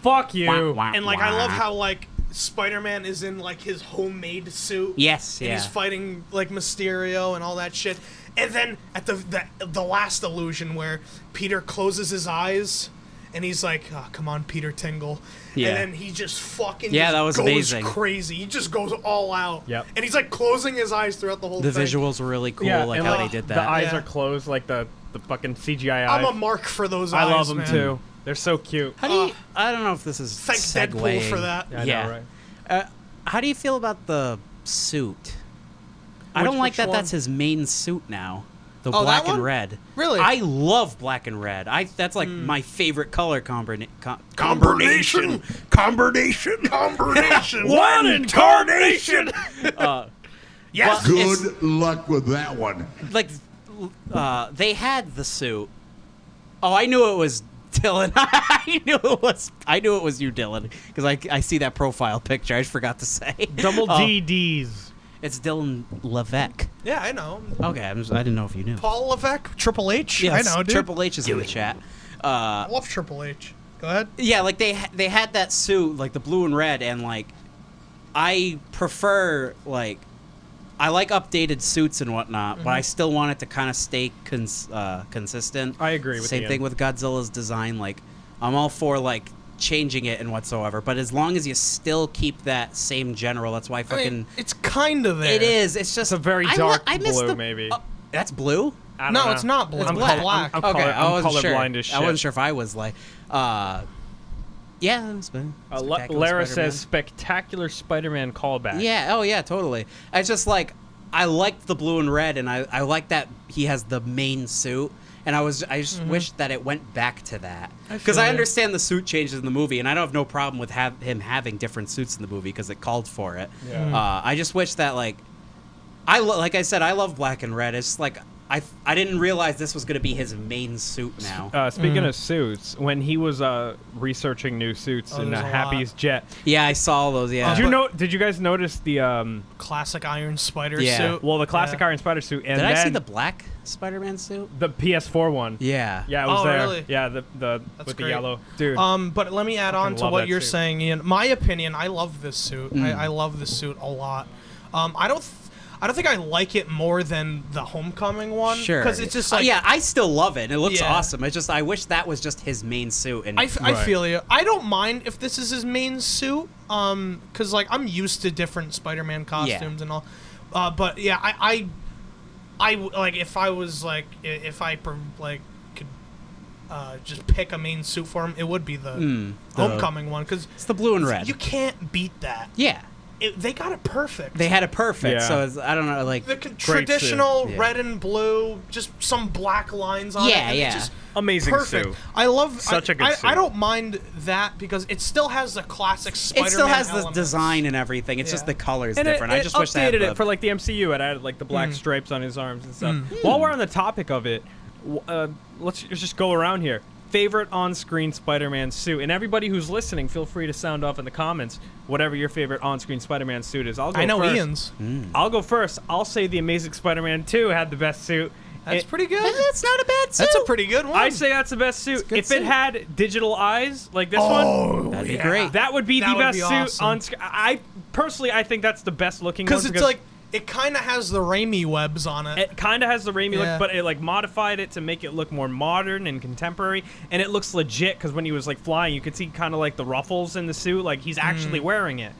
fuck you. Wah, wah, And like wah. I love how like Spider-Man is in like his homemade suit. Yes, And yeah. he's fighting like Mysterio and all that shit. And then at the last illusion where Peter closes his eyes and he's like, oh, come on, Peter Tingle. Yeah. And then he just fucking Yeah, just that was goes amazing. crazy. He just goes all out. Yep. And he's like closing his eyes throughout the whole The thing. visuals were really cool, Yeah, like and how like, they did The that. eyes Yeah. are closed, like the fucking CGI I'm eyes. a mark for those I eyes, love them man. too. They're so cute. How do you? I don't know if this is Thank Deadpool segueing. for that. I Yeah. know, right? How do you feel about the suit? I Which- don't like which that. one? That's his main suit now. The Oh, that black and one? red. Really? I love black and red. That's like my favorite color combination. Combination. Combination. One incarnation. Yes. Well, it's- Good luck with that one. like they had the suit. Oh, I knew it was Dylan. I knew it was you, Dylan, because I see that profile picture. I just forgot to say. Double Oh, DDs. It's Dylan Levesque. Yeah, I know. Okay, I didn't know if you knew. Paul Levesque, Triple H. Yes, I know, dude. Triple H is in the chat. I love Triple H. Go ahead. Yeah, like they had that suit, like the blue and red, and like I prefer like I like updated suits and whatnot, but I still want it to kind of stay consistent. I agree with Same Ian. thing with Godzilla's design. Like I'm all for like changing it and whatsoever, but as long as you still keep that same general, that's why fucking I mean, it's kind of there. it is. It's just It's a very I dark miss blue, the- maybe. That's blue. I don't No, know. it's not blue. It's It's black. black. I'm Okay, I wasn't sure. colorblind as shit. I wasn't sure if I was like, yeah, it's been. Lara says spectacular Spider-Man callback. Yeah, oh yeah, totally. It's just like I liked the blue and red, and I like that he has the main suit, and I just wish that it went back to that because feel I ya. understand the suit changes in the movie, and I don't have no problem with him having different suits in the movie because it called for it. Yeah. I just wish that like like I said, I love black and red. It's like I didn't realize this was going to be his main suit now. Speaking of suits, when he was researching new suits in there's a Happy's jet, Yeah, I saw those. Yeah. did you guys notice the Classic Iron Spider Yeah. suit. well, the classic Yeah. Iron Spider suit, and Did I see then the black Spider-Man suit? the PS4 one? Yeah. Yeah, it was Oh, there. really? Yeah, the That's with great. the yellow dude. But let me add on Fucking to love what that you're suit. saying, Ian. My opinion, I love this suit. I love this suit a lot. I don't think I like it more than the Homecoming one. Sure. Because it's just like yeah, I still love it. It looks Yeah. awesome. It's just I wish that was just his main suit. And I feel you. I don't mind if this is his main suit, because like I'm used to different Spider-Man costumes and all. But yeah, I like if I was like could just pick a main suit for him, it would be the Homecoming one because it's the blue and red. You can't beat that. Yeah. They got it perfect. They had it perfect, Yeah. so it's, I don't know, like The traditional Yeah. red and blue, just some black lines on it. Yeah, and yeah. It's just Amazing perfect. suit. I love Such a good suit. I don't mind that because it still has the classic Spider-Man it still has the elements. desigin and everything. It's just Yeah. the colors And different. it I just wish they had updated the, it for like the MCU. It added like the black stripes on his arms and stuff. While we're on the topic of it, let's just go around here. Favorite on-screen Spider-Man suit, and everybody who's listening, feel free to sound off in the comments whatever your favorite on-screen Spider-Man suit is. I'll go I know first. Ian's. I'll go first. I'll say the Amazing Spider-Man 2 had the best suit. That's pretty good. That's not a bad suit. That's a pretty good one. I say that's the best suit. good If suit. it had digital eyes like this Oh, one, That'd be great. that would be That the would best be suit awesome. on screen. I personally, I think that's the best looking one because it's like it kind of has the Raimi webs on it. it kind of has the Raimi Yeah. look, but it like modified it to make it look more modern and contemporary, and it looks legit because when he was like flying, you could see kind of like the ruffles in the suit, like he's actually wearing it.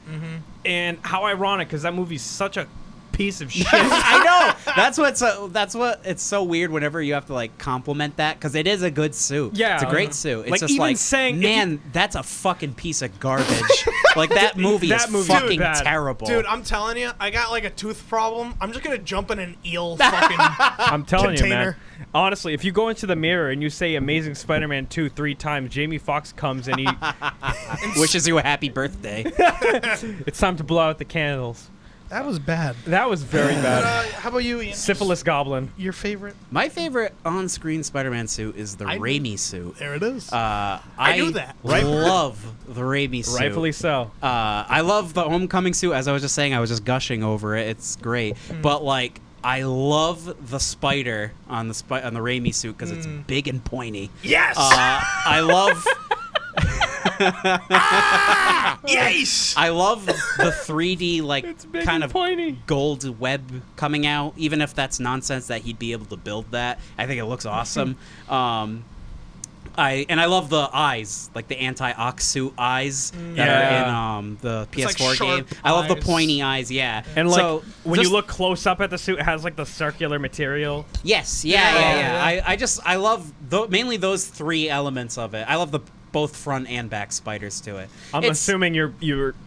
And how ironic, because that movie's such a piece of shit. I know. That's what it's so weird whenever you have to like compliment that because it is a good suit. Yeah. It's a great suit. It's Like, just even like saying- if man, that's a fucking piece of garbage. Like that movie That is movie's fucking bad. terrible. Dude, I'm telling you, I got like a tooth problem. I'm just gonna jump in an eel fucking. I'm telling you, man. Container. Honestly, if you go into the mirror and you say Amazing Spider-Man 2 3 times, Jamie Foxx comes and he wishes you a happy birthday. it's time to blow out the candles. That was bad. That was very bad. How about you, Ian? Syphilis Goblin. Your favorite? My favorite on-screen Spider-Man suit is the Raimi suit. There it is. I knew that. love the Raimi suit. Rightfully so. I love the Homecoming suit. As I was just saying, I was just gushing over it. It's great. But like, I love the spider on the Raimi suit because it's big and pointy. Yes. I love. Yes. I love the 3D like big kind and of pointy. gold web coming out. Even if that's nonsense that he'd be able to build that, I think it looks awesome. I love the eyes, like the anti-ox suit eyes that are in the It's like PS4 game. sharp I love the eyes. pointy eyes, yeah. And like so, when you just- look close up at the suit, it has like the circular material. yes, Yeah. I love mainly those three elements of it. I love the both front and back spiders to it. I'm It's- assuming you're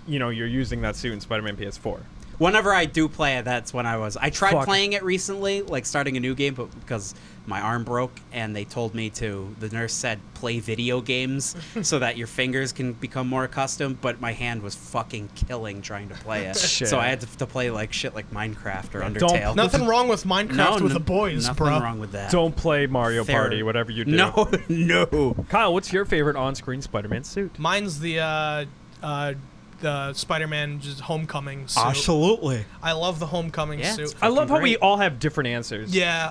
using that suit in Spider-Man PS4. Whenever I do play it, that's when I tried Fuck. playing it recently, like starting a new game, but because my arm broke and they told me the nurse said play video games so that your fingers can become more accustomed, but my hand was fucking killing trying to play it. Shit. So I had to play like shit like Minecraft or Undertale. Nothing wrong with Minecraft with the boys, nothing bro. wrong with that. Don't play Mario Fair- Party, whatever you do. No. Kyle, what's your favorite on-screen Spider-Man suit? Mine's the Spider-Man just Homecoming suit. Absolutely. I love the Homecoming Yeah, suit. it's I love how we great. all have different answers. Yeah,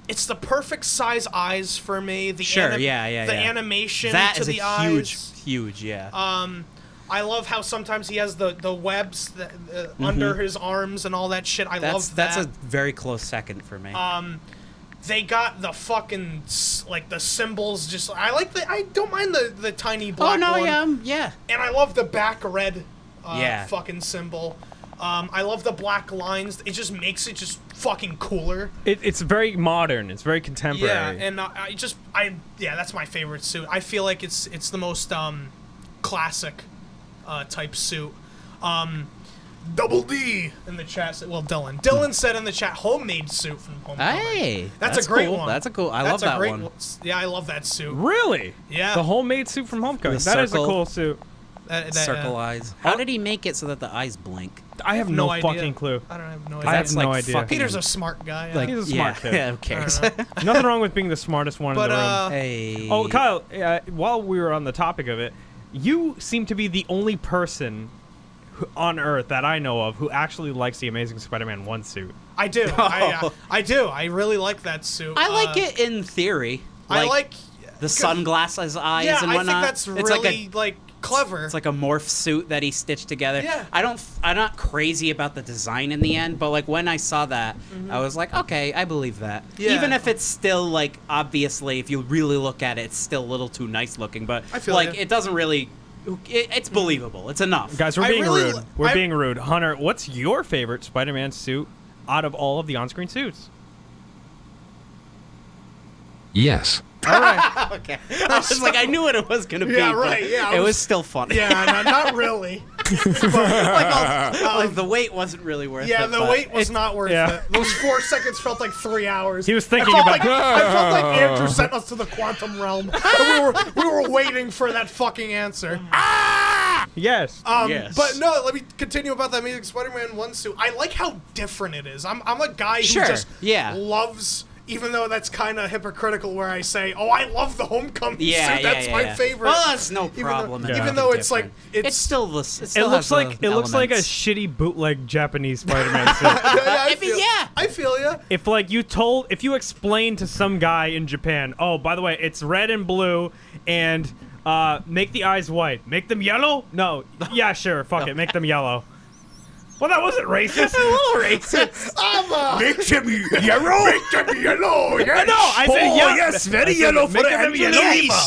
it's the perfect size eyes for me. The Sure, The yeah. animation That to is the a eyes. huge, yeah. I love how sometimes he has the webs that, under his arms and all that shit. I love that. That's a very close second for me. They got the fucking like the symbols. Just I don't mind the tiny oh black no, one. yeah. And I love the back red Yeah. fucking symbol. I love the black lines. It just makes it just fucking cooler. It's very modern. It's very contemporary. Yeah, and that's my favorite suit. I feel like it's the most classic type suit. Double D in the chat said, well, Dylan said in the chat, homemade suit from Homecoming. Hey, that's a great cool. one. That's a cool. I That's love a that great one. Yeah, I love that suit. Really? Yeah. The homemade suit from Homecoming. The That is a circle. cool suit. Circle eyes. How did he make it so that the eyes blink? I have no no idea. fucking clue. I don't have no I idea. have That's no like idea. fucking- Peter's a smart guy. Like, He's a smart kid. Yeah, who I cares? don't know. Nothing wrong with being the smartest one But in the room. Hey. Oh, Kyle, while we were on the topic of it, you seem to be the only person on Earth that I know of who actually likes the Amazing Spider-Man 1 suit. I do. I do. I really like that suit. I like it in theory. I like. the sunglasses eyes Yeah, and I whatnot. think that's It's really like clever. it's like a morph suit that he stitched together. Yeah. I'm not crazy about the design in the end, but like when I saw that, I was like, okay, I believe that. Yeah. Even if it's still like obviously, if you really look at it, it's still a little too nice looking. But I feel like ya. it doesn't really. It's believable. It's enough. Guys, we're I being really- rude. We're I- being rude. Hunter, what's your favorite Spider-Man suit out of all of the on-screen suits? Yes. All right. Okay. I was like, I knew what it was gonna be. Yeah, but right, yeah, it was still funny. yeah, not really. Like the wait wasn't really worth it. Yeah, the but wait was not worth yeah. it. Those 4 seconds felt like 3 hours. He was thinking I felt about. like, I felt like Andrew sent us to the quantum realm. And we were waiting for that fucking answer. Yes. Yes. But no, let me continue about that Amazing Spider-Man 1 suit. I like how different it is. I'm a guy who Sure, just yeah. loves, even though that's kind of hypocritical where I say, oh, I love the Homecoming Yeah, suit. yeah, That's yeah, my yeah. favorite. Well, that's no problem. Yeah. Even though it's like, It's still this. It looks like a shitty bootleg Japanese Spider-Man suit. I mean, yeah. I feel ya. If you explained to some guy in Japan, oh, by the way, it's red and blue, and make the eyes white, make them yellow. No, yeah, sure, fuck it, make them yellow. Well, that wasn't racist. a little racist. Make them yellow. Make them yellow. Yes. No, I said yellow. Yes, very I said yellow for make them Angelina. yellow.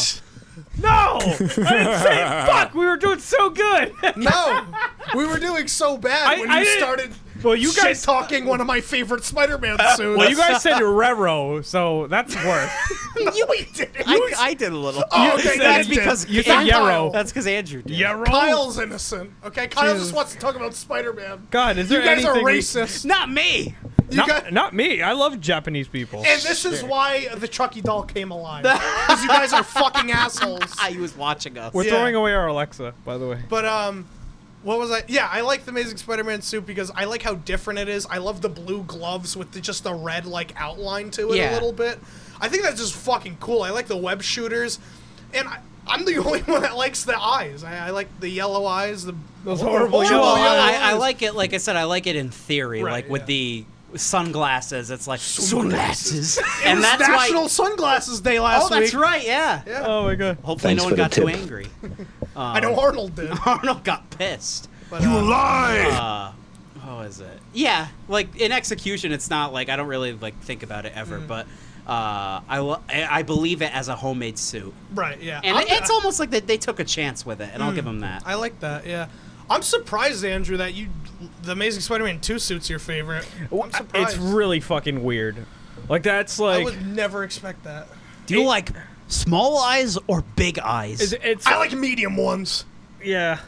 No, I didn't say it. Fuck. We were doing so good. No, we were doing so bad when I you didn't- started Well, you guys shit talking one of my favorite Spider-Man suits. Well, you guys said Rero, so that's worse. we did it. I did a little. Oh, okay, that's you did. because You said Yarrow. That's because Andrew did. Yarrow. Kyle's innocent. Okay, Kyle just wants to talk about Spider-Man. God, is there You guys are anything racist. Not me. Not me. I love Japanese people. And this is why the Chucky doll came alive. Because you guys are fucking assholes. He was watching us. We're Yeah. throwing away our Alexa, by the way. But, what was I? Yeah, I like the Amazing Spider-Man suit because I like how different it is. I love the blue gloves with just the red, like, outline to it a Yeah. little bit. I think that's just fucking cool. I like the web shooters. And I'm the only one that likes the eyes. I like the yellow eyes. Those horrible Well, yellow I like it. Like I said, I like it in theory. Right, like with yeah. the sunglasses, it's like Sunglasses. and It was that's National why. Sunglasses Day last Oh, that's week. right. Yeah. Yeah. Oh my god. Hopefully, Thanks no one for the got too tip. angry. I know Arnold did. Arnold got pissed. But, You lie. What was it? Yeah, like in execution, it's not like I don't really like think about it ever, but I believe it as a homemade suit, right, yeah. and it's almost like they took a chance with it, and I'll give them that. I like that, yeah. I'm surprised, Andrew, that the Amazing Spider-Man 2 suit's your favorite. I'm surprised. It's really fucking weird. Like that's I like would never expect that. Do you like small eyes or big eyes? it's I like medium ones. yeah.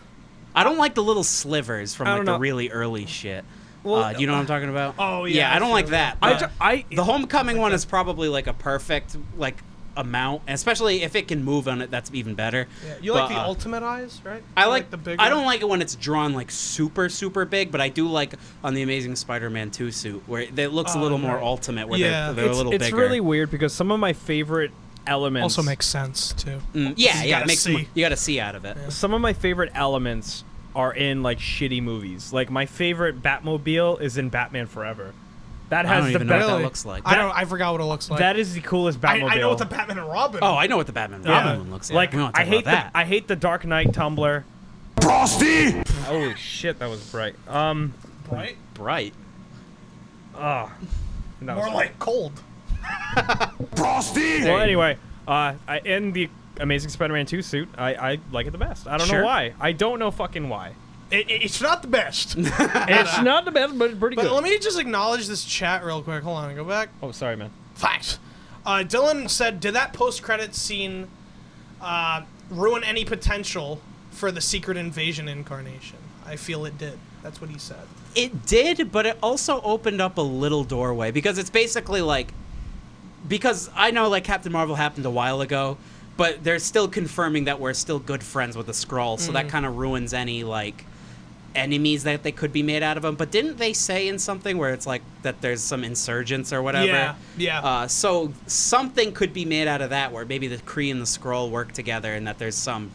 I don't like the little slivers from I like don't the know. really early shit. Well, Do you know what I'm talking about? Oh, yeah, I I don't feel like that. that. but I the Homecoming one is probably like a perfect like amount, and especially if it can move on it, that's even better. Yeah, you But, like the ultimate eyes, right? I You like the big I one? don't like it when it's drawn like super big, but I do like on the Amazing Spider-Man 2 suit where it looks a little more right. ultimate, where Yeah. they're a little it's bigger. really weird because some of my favorite elements Also makes sense, too. Yeah, You yeah, gotta it makes see. you got to see out of it. some of my favorite elements are in like shitty movies. Like my favorite Batmobile is in Batman Forever. That I has don't the even know what best. that looks like. I forgot what it looks like. That is the coolest Batmobile. I know what the Batman and Robin. Oh, I know what the Batman Robin one looks like. Like We don't I talk hate about that. I hate the Dark Knight tumbler. Frosty. Holy shit, that was bright. right? Bright. That More was like cold. Frosty. Well, anyway, in the Amazing Spider-Man 2 suit, I like it the best. I don't Sure. know why. I don't know fucking why. It's not the best. It's not the best, but it's pretty But good. let me just acknowledge this chat real quick. Hold on, go back. Oh, sorry, man. Facts. Dylan said, did that post-credit scene ruin any potential for the Secret Invasion incarnation? I feel it did. That's what he said. It did, but it also opened up a little doorway because it's basically like, because I know like Captain Marvel happened a while ago, but they're still confirming that we're still good friends with the Skrull, so that kind of ruins any like enemies that they could be made out of them. But didn't they say in something where it's like that there's some insurgents or whatever? Yeah. So something could be made out of that, where maybe the Kree and the Skrull work together, and that there's some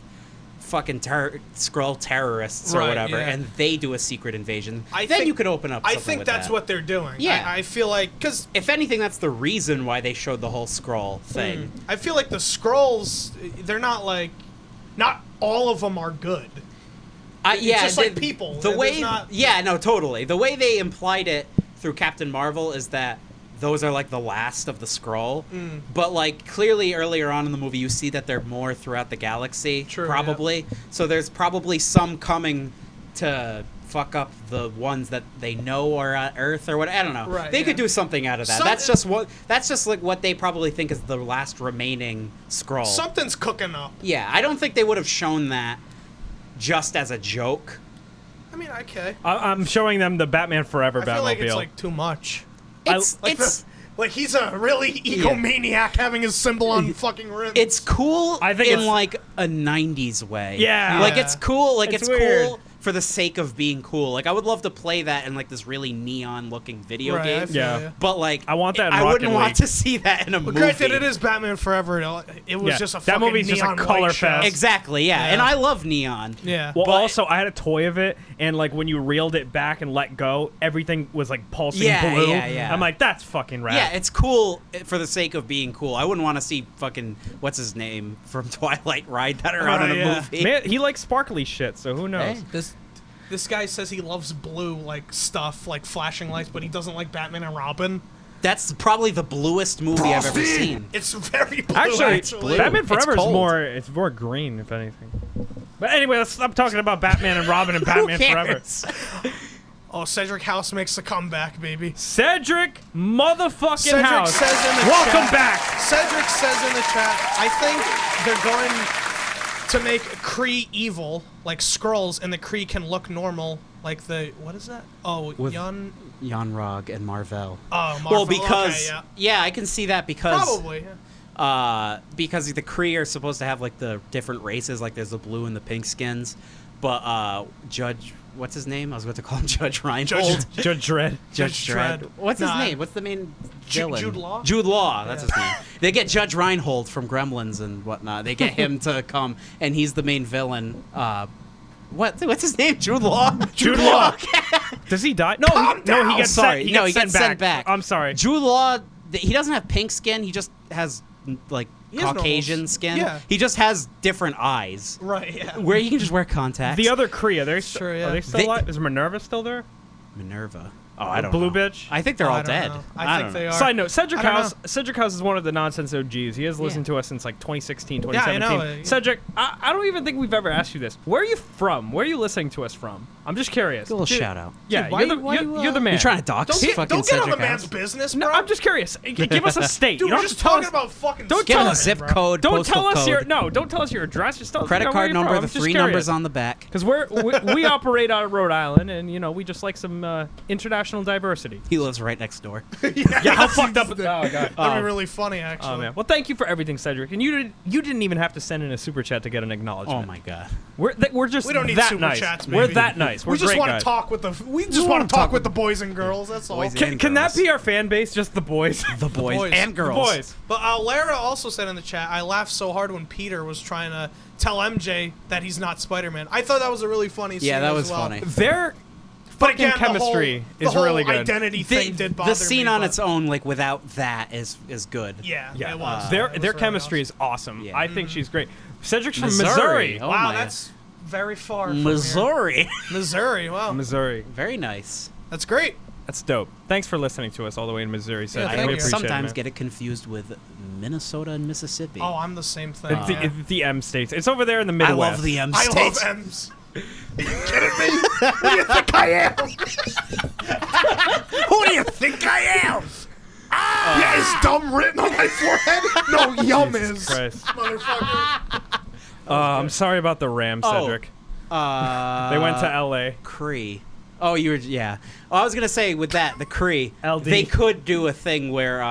fucking Skrull terrorists or Right, whatever, yeah. and they do a secret invasion. I then think- you could open up. I something think with that's that. what they're doing. Yeah. I feel like because If anything, that's the reason why they showed the whole Skrull thing. I feel like the Skrulls, they're not like, not all of them are good. Yeah, just like people. The There's way, not- yeah, no, totally. The way they implied it through Captain Marvel is that those are like the last of the Skrull. But like clearly earlier on in the movie, you see that they're more throughout the galaxy. True, probably. So there's probably some coming to fuck up the ones that they know are at Earth or what. I don't know. Right, they yeah. could do something out of that. Some- That's just what. That's just like what they probably think is the last remaining Skrull. Something's cooking up. Yeah, I don't think they would have shown that just as a joke. I mean, okay. I'm showing them the Batman Forever I feel like it's Batmobile. like too much. It's Like, like he's a really egomaniac having his symbol on fucking rims. It's cool I think in it's- like a 90s way. Yeah. Like Yeah. it's cool, like It's it's weird. cool for the sake of being cool. Like I would love to play that in like this really neon looking video Right, I game. feel Yeah. ya. But like I want that in I Rocket wouldn't want League. to see that in a movie. Granted, it is Batman Forever. It was Yeah, just a that fucking movie's just a neon color white show. fest. Exactly, yeah. Yeah. And I love neon. Yeah. Well, But- also, I had a toy of it, and like when you reeled it back and let go, everything was like pulsing Yeah, blue. yeah. I'm like, that's fucking rad. Yeah, it's cool for the sake of being cool. I wouldn't want to see fucking what's his name from Twilight ride that around in a yeah. movie. Man, he likes sparkly shit, so who knows? Hey. This guy says he loves blue like stuff, like flashing lights, but he doesn't like Batman and Robin. That's probably the bluest movie I've ever seen. It's very blue. Actually, blue. Batman It's Forever is cold. more green, if anything. But anyway, let's stop talking about Batman and Robin and Batman Who Forever. cares? Oh, Cedric House makes a comeback, baby. Cedric motherfucking Cedric House. says in the Welcome chat- back. Cedric says in the chat, I think they're going to make Kree evil, like Skrulls, and the Kree can look normal, like the what is that? Oh, With- Jan. Jan Rog and Marvel. Oh, Marvel. Well, because okay, yeah. I can see that because Probably. Yeah. because the Kree are supposed to have like the different races, like there's the blue and the pink skins, but Judge, what's his name? I was about to call him Judge Reinhold. Judge Dredd. Judge Dredd. What's his Nah. name? What's the main Ju- villain? Jude Law? Jude Law. That's his name. They get Judge Reinhold from Gremlins and whatnot. They get him to come, and he's the main villain. What's his name? Jude Law. Jude Law. Does he die? No, Calm he down. gets Sorry. sent. He No, gets he gets sent sent back. I'm sorry. Jude Law, he doesn't have pink skin. He just has like He has Caucasian normal- skin. yeah. He just has different eyes. Right. Yeah. Where you can just wear contacts. The other Kree, are they, Sure, are yeah. they still They- alive? Is Minerva still there? Minerva. Oh, I don't Blue know. bitch? I think they're I all don't dead. know. I think don't they know. are. Side note, Cedric I don't House. know. Cedric House is one of the nonsense OGs. He has listened to us since like 2016, Yeah, I 2017. know. Cedric, I don't even think we've ever asked you this. Where are you from? Where are you listening to us from? I'm just curious. Give a little Dude, shout out. Yeah, Dude, why you're, the, you- why you're, you, you're the man. You're trying to dox Don't get, fucking don't get on Cedric the man's House. business, bro. No, I'm just curious. Give us a state. Dude, you don't we're have just to tell talking us, about fucking. Don't Give tell him a us, zip bro. code. Don't postal tell us code, your Don't tell us your address. Just tell us credit where card you're number, from. the I'm just 3 curious. numbers on the back. Because we operate out of Rhode Island, and we just like some international diversity. He lives right next door. Yeah, how fucked up? Oh god. That'd be really funny, actually. Oh man. Well, thank you for everything, Cedric. And you didn't even have to send in a super chat to get an acknowledgement. Oh my god. We're just We don't need that super nice. chats, We're baby. that nice. We're We just great want guys. to talk with the. We just want to talk with the boys and girls. That's all. Boys Can that be our fan base? Just the boys. The boys, boys. and The girls. boys. But Lara also said in the chat, I laughed so hard when Peter was trying to tell MJ that he's not Spider-Man. I thought that was a really funny scene Yeah, that as was well. funny. Their But fucking again, chemistry the is whole really good. identity thing did bother The scene me, on but- its own, like without that, is good. Yeah, Yeah, it was. their It was their really chemistry awesome. is awesome. Yeah. I think she's great. Cedric's from Missouri. Missouri. Oh Wow, my. that's very far from Missouri. here. Missouri, wow. Missouri. Very nice. That's great. That's dope. Thanks for listening to us all the way in Missouri, Cedric. thank we you. appreciate sometimes it, man. get it confused with Minnesota and Mississippi. Oh, I'm the same thing. It's the, yeah. it's the M states. It's over there in the I Midwest. love the M I states. love M's. Are you kidding me? Who do you think I am? Who do you think I am? Yeah, is dumb written on my forehead? No, yum is. Christ. Motherfucker. I'm sorry about the Rams, Oh. Cedric. They went to L.A. Kree. Oh, you were, yeah. Oh, I was gonna say with that, the Kree, LD. they could do a thing where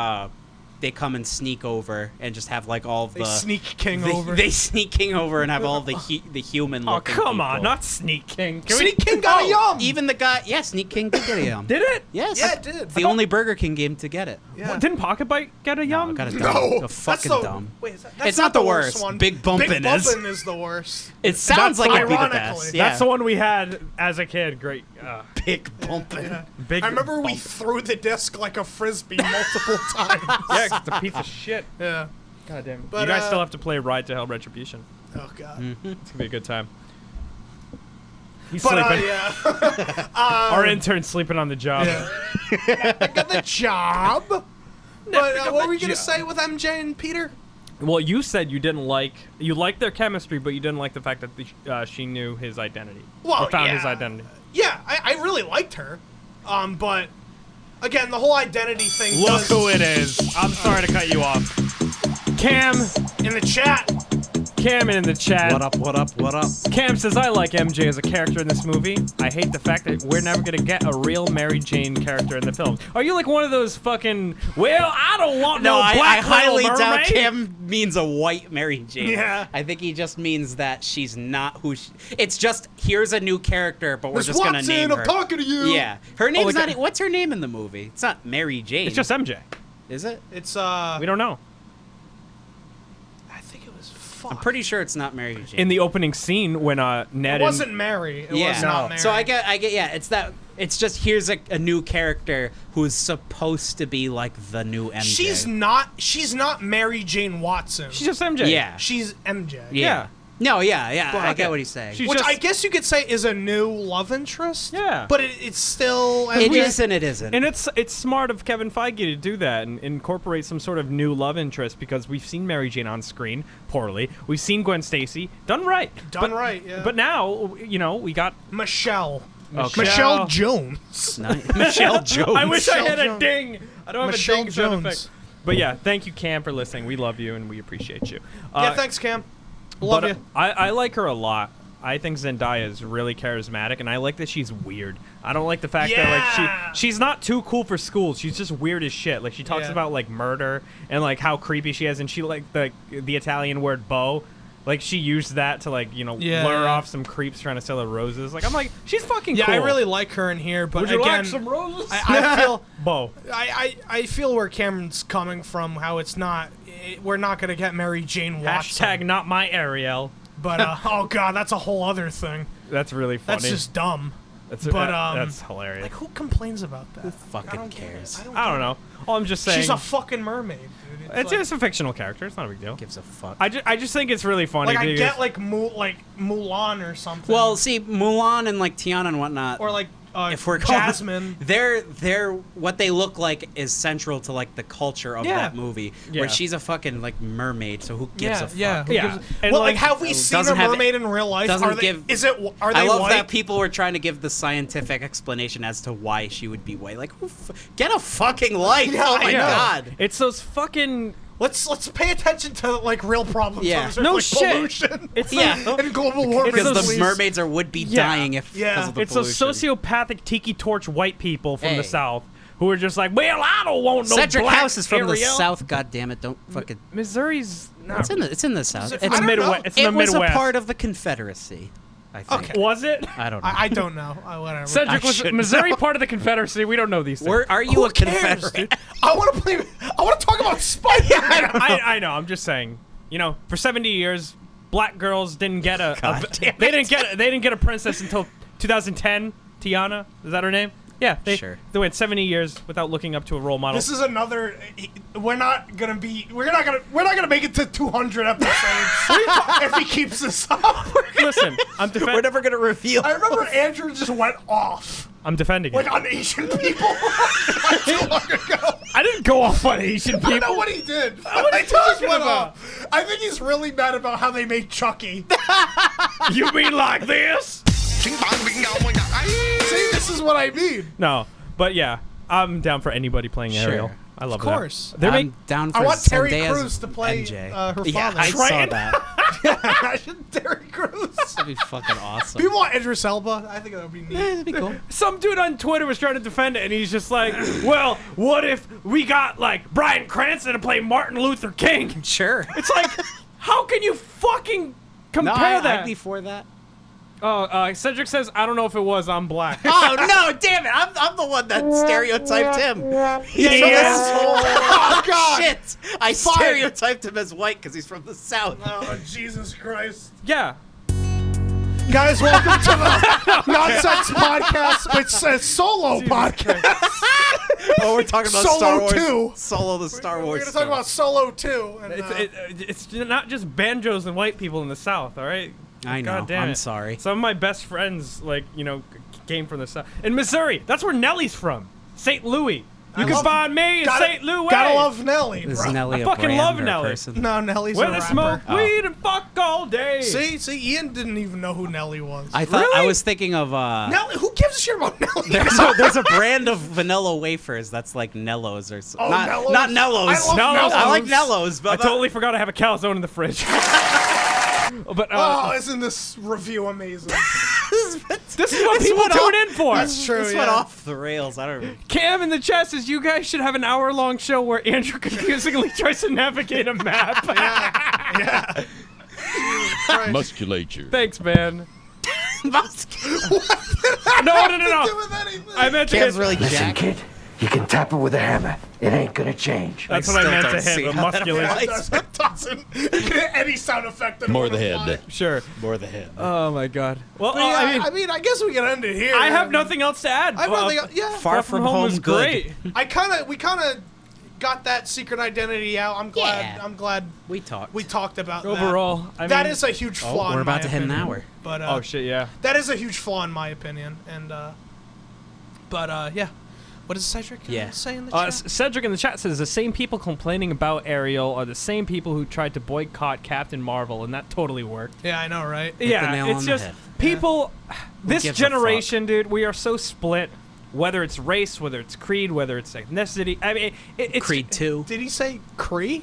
they come and sneak over and just have like all of They the sneak King they, over. They sneak King over and have all the human. Oh, come on, not Sneak King. Can Sneak King got a yum. Even the guy, yeah, Sneak King did get a yum. Did it? Yes. Yeah, it did. The only Burger King game to get it. Yeah. What, didn't Pocket Bite get a yum? Got a dumb. No, A fucking that's the, dumb. Wait, that's It's not the worst worst. one. Big Bumpin' Big is. Bumpin' is the worst. It sounds That's like it'd be the ironically. best. Yeah. That's the one we had as a kid. Great. Big Bumpin'. Big I remember we bump. threw the disc like a frisbee multiple times. Yeah, 'cause it's a piece of shit. Yeah. God damn. But, You guys still have to play Ride to Hell Retribution. Oh god. It's gonna be a good time. He's But sleeping. yeah. Our intern's sleeping on the job. I got the job. But what were you gonna say with MJ and Peter? Well, you said you liked their chemistry, but you didn't like the fact that she knew his identity. Well, or found yeah. his identity. Yeah, I really liked her. But again, the whole identity thing. Look does, who it is. I'm sorry to cut you off. Cam in the chat. Cam in the chat. What up? What up? What up? Cam says, I like MJ as a character in this movie. I hate the fact that we're never gonna get a real Mary Jane character in the film. Are you like one of those fucking, well, I don't want no, I black highly Little doubt Mermaid? Cam means a white Mary Jane. Yeah. I think he just means that she's not who she... It's just, here's a new character, but we're Miss just going to Watson, name I'm her. talking to you. Yeah. Her name's like not... What's her name in the movie? It's not Mary Jane. It's just MJ. Is it? It's We don't know. I think it was. Fuck. I'm pretty sure it's not Mary Jane. In the opening scene when Ned It wasn't Mary. It was not Mary. So I get, yeah, it's that. It's just here's a new character who's supposed to be like the new MJ. She's not Mary Jane Watson. She's just MJ. Yeah. She's MJ. Yeah. No, yeah. I okay. get what he's saying. She's Which just- I guess you could say is a new love interest. Yeah. But it's still. It is and it isn't. And it's smart of Kevin Feige to do that and incorporate some sort of new love interest because we've seen Mary Jane on screen poorly. We've seen Gwen Stacy done right. Done right, yeah. But now, we got Michelle. Okay. Michelle Jones. Michelle Jones. I wish I had Michelle a ding. I don't have Michelle a ding sound Jones. effect. But yeah, thank you, Cam, for listening. We love you and we appreciate you. Yeah, thanks, Cam. Love but, you. I like her a lot. I think Zendaya is really charismatic, and I like that she's weird. I don't like the fact Yeah. that she's not too cool for school. She's just weird as shit. Like she talks Yeah. about like murder and like how creepy she is, and she like the Italian word beau. Like she used that to like lure off some creeps trying to sell her roses. Like I'm like she's fucking Yeah, cool. I really like her in here, but Would you again, like some roses? I feel beau. I feel where Cameron's coming from. How it's not. We're not gonna get Mary Jane Watson. Hashtag not my Ariel. But oh god, that's a whole other thing. That's really funny. That's just dumb. That's but hilarious. Like who complains about that? Who fucking cares? I don't know. I'm just saying. She's a fucking mermaid, dude. It's just a fictional character. It's not a big deal. Gives a fuck. I just think it's really funny. like I because- get like Mulan or something. Well, see, Mulan and like Tiana and whatnot. or like if we're going- Jasmine. they're what they look like is central to like the culture of Yeah. that movie. Yeah. Where she's a fucking like mermaid, so who gives a fuck? yeah. Who Yeah. gives a- And, well, like, like have we seen a doesn't have- mermaid in real life? doesn't Are they, give- Are they I love white? that people were trying to give the scientific explanation as to why she would be white. Like, get a fucking life! Yeah, oh I my know. god! It's those fucking. Let's pay attention to like real problems. Yeah. on this earth, No like shit. Pollution. It's Yeah. and global warming. Because the please. mermaids would be Yeah. dying if Yeah. because of the It's those pollution. sociopathic tiki torch white people from Hey. the South who are just like, well, I don't want no Cedric black House is from the Ariel." South. God damn it! Don't fucking. Missouri's not. It's in the South. it- It's I don't know. Midwest. It's in it the was Midwest. a part of the Confederacy. I think. Okay. Was it? I don't know. I don't know. Whatever. Cedric I was shouldn't Missouri know. part of the Confederacy. We don't know these things. Are you Who a cares, Confederate? dude? I want to play. I want to talk about Spider-Man. I know. I'm just saying. For 70 years, black girls didn't get God damn they didn't get a princess until 2010. Tiana, is that her name? Yeah, Sure. They went 70 years without looking up to a role model. This is another. We're not gonna make it to 200 episodes if he keeps this up. Listen, I'm We're never gonna reveal. I remember Andrew just went off I'm defending like it. on Asian people not too long ago. I didn't go off on Asian I don't know people. what he did. What are you He just talking went about? off. I think he's really mad about how they made Chucky. You mean like this? See, this is what I mean. No, but yeah, I'm down for anybody playing Sure. Ariel. I love Of that. course. They're I'm make- down for I want Terry Zendaya's Crews to play MJ. her Yeah, father. I saw Triton? that. Terry Crews. That'd be fucking awesome. People want Idris Elba. I think that would be neat. That'd be cool. Some dude on Twitter was trying to defend it, and he's just like, well, what if we got, like, Bryan Cranston to play Martin Luther King? Sure. It's like, how can you fucking compare that? I'd be for that. Oh, Cedric says, I don't know if it was, I'm black. Oh no! Damn it! I'm the one that stereotyped him. Oh, God. Shit! I stereotyped him as white because he's from the South. Oh, Jesus Christ. Yeah. Guys, welcome to the Nonsense Podcast. It's a solo podcast. Oh, we're talking about Solo Star Wars 2. Solo, the Star Wars. We're going to talk about Solo 2. And, It's not just banjos and white people in the South, all right? I know. God damn I'm it. sorry. Some of my best friends, like, came from the South. In Missouri, that's where Nellie's from. St. Louis. You can find me in St. Louis. Gotta love Nelly, Is bro. Nelly I a fucking brand love or a Nelly. person? No, Nelly's Where a they rapper. smoke weed and fuck all day. See, Ian didn't even know who Nelly was. I thought Really? I was thinking of Nelly, who gives a shit about Nelly? there's a brand of vanilla wafers that's like Nellos or something. Oh, Nellos? Not Nellos. I love Nellos. I like Nellos. Nellos, but I totally forgot I have a calzone in the fridge. But Oh, isn't this review amazing? this is what people tune in for. That's true, This went off the rails. I don't know. Cam in the chat says you guys should have an hour-long show where Andrew confusingly tries to navigate a map. Yeah. Musculature. Thanks, man. No. Do with anything. I meant to Cam's hit. really Listen, jacked. kid, you can tap it with a hammer. It ain't gonna change. That's I what I still meant to don't hit. see The how that musculation. applies. That doesn't get any sound effect. That More the would head. apply. Sure. More the head. Oh my god. Well, But yeah, I mean, I guess we can end it here. I have nothing else to add. I have nothing. Yeah. Far from home was good. great. We kind of got that secret identity out. I'm glad. Yeah. I'm glad We talked. we taled about that. Overall, I mean, That is a huge flaw. we're in my about to hit an opinion. hour. But Oh shit, yeah. that is a huge flaw in my opinion. And yeah. What does Cedric Yeah. say in the chat? Cedric in the chat says the same people complaining about Ariel are the same people who tried to boycott Captain Marvel, and that totally worked. Yeah, I know, right? the Yeah, nail it's on the just head. people. This gives a generation, dude, we are so split. Whether it's race, whether it's creed, whether it's ethnicity. I mean, it's Creed 2. Did he say Kree?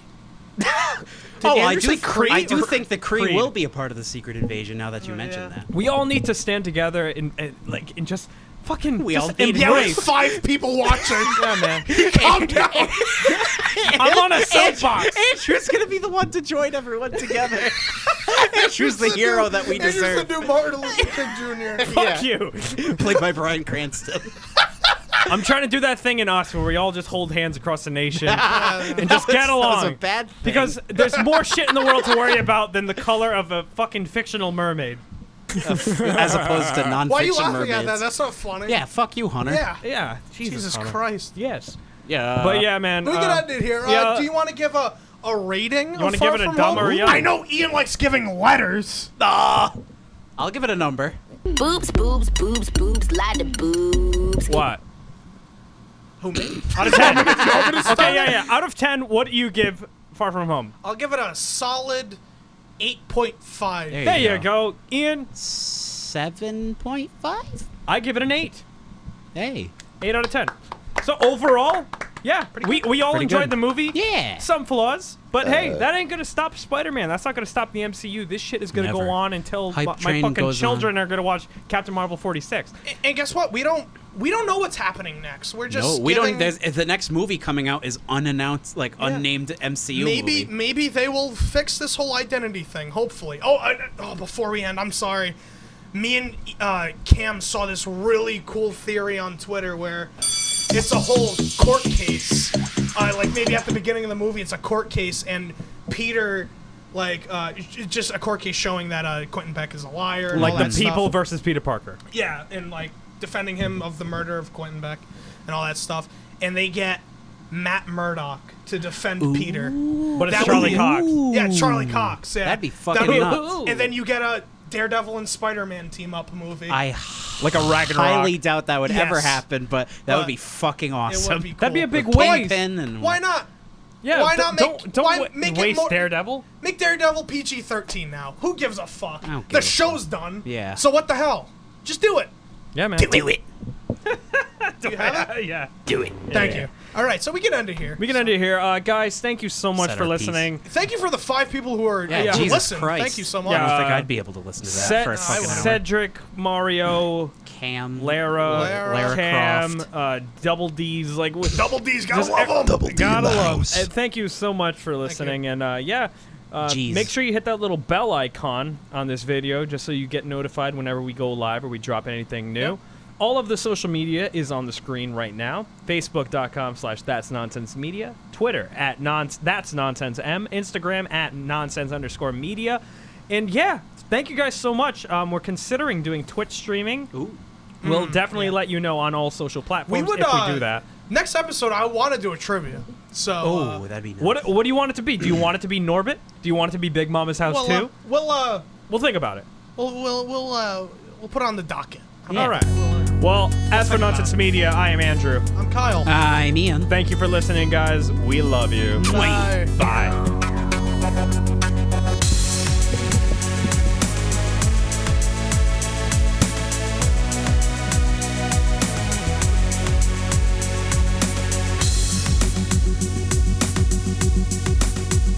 Oh, Andrew say Kree? I do think the Kree Creed. will be a part of the secret invasion now that you mention yeah. that. We all need to stand together and just fucking. We just all need to Yeah, embrace. with 5 people watching. Yeah, man. Calm down. I'm on a soapbox. Andrew's gonna be the one to join everyone together. Andrew's the hero that we Andrew's deserve. the new Martin Luther King Jr. Fuck you. Played by Bryan Cranston. I'm trying to do that thing in us where we all just hold hands across the nation and just get That was along. a bad thing. Because there's more shit in the world to worry about than the color of a fucking fictional mermaid. as opposed to non-fiction Why are you laughing mermaids. at that? That's not funny. Yeah, fuck you, Hunter. Yeah. Yeah. Jesus Hunter. Christ. Yes. Yeah. But yeah, man. We can end it here. yeah. Do you want to give a rating? You wanna give it a dumb or a young? I know Ian likes giving letters. I'll give it a number. Boobs, boobs, boobs, boobs, lot of boobs. What? Who me? Out of 10. Okay, yeah. Out of 10, what do you give Far From Home? I'll give it a solid 8.5. There you go. Ian, 7.5. I give it an 8. Hey. 8 out of 10. So overall, yeah, we all Pretty enjoyed good. the movie. Yeah. Some flaws, but hey, that ain't gonna stop Spider-Man. That's not gonna stop the MCU. This shit is gonna go Never. on until Hype my train fucking goes children are gonna watch Captain Marvel 46. And guess what? We don't know what's happening next. We're just No, we giving- don't. The next movie coming out is unannounced, like unnamed MCU movie. Maybe they will fix this whole identity thing. Hopefully. Before we end, I'm sorry. Me and Cam saw this really cool theory on Twitter where it's a whole court case. Like maybe at the beginning of the movie, it's a court case, and Peter, it's just a court case showing that Quentin Beck is a liar. And Like all the that people stuff. versus Peter Parker. Yeah, and like defending him of the murder of Quentin Beck and all that stuff. And they get Matt Murdock to defend Peter. But it's That Charlie would- Cox. Yeah, Charlie Cox. Yeah, That'd be fucking That would- nuts. And then you get a Daredevil and Spider-Man team up movie. I Like a Ragnarok. highly doubt that would ever Yes. happen, but that But would be fucking it awesome. would be cool. That'd be a big With waste. Kingpin and Why not? Yeah. Why not don't make it waste more- Daredevil? Make Daredevil PG-13 now. Who gives a fuck? I don't give The a show's done. Yeah. So what the hell? Just do it. Yeah, man. do it. Do you have it? Yeah. Thank you. All right, so we can end it here. We can end it here. Guys, thank you so much Set for our piece. listening. Thank you for the 5 people who are Yeah, who Jesus listen. Christ. Thank you so much. I don't Yeah. think I'd be able to listen to that for a fucking hour. Cedric, Mario, Cam, Lara Cam, Croft. Double D's, like Double D's, gotta just love them. gotta love 'em. And thank you so much for listening. And Jeez. make sure you hit that little bell icon on this video just so you get notified whenever we go live or we drop anything new. Yep. All of the social media is on the screen right now. Facebook.com/that'snonsensemedia, Twitter @that'snonsensem, Instagram @nonsense_media. And yeah, thank you guys so much. We're considering doing Twitch streaming. Ooh. We'll definitely let you know on all social platforms would, if we do that. Next episode, I want to do a trivia. So, Oh, that'd be nice. What do you want it to be? Do you want it to be Norbit? Do you want it to be Big Mama's house too? we'll We'll think about it. we'll put it on the docket. All right. Well, as for Nonsense Media, I am Andrew. I'm Kyle. I'm Ian. Thank you for listening, guys. We love you. Bye. Bye.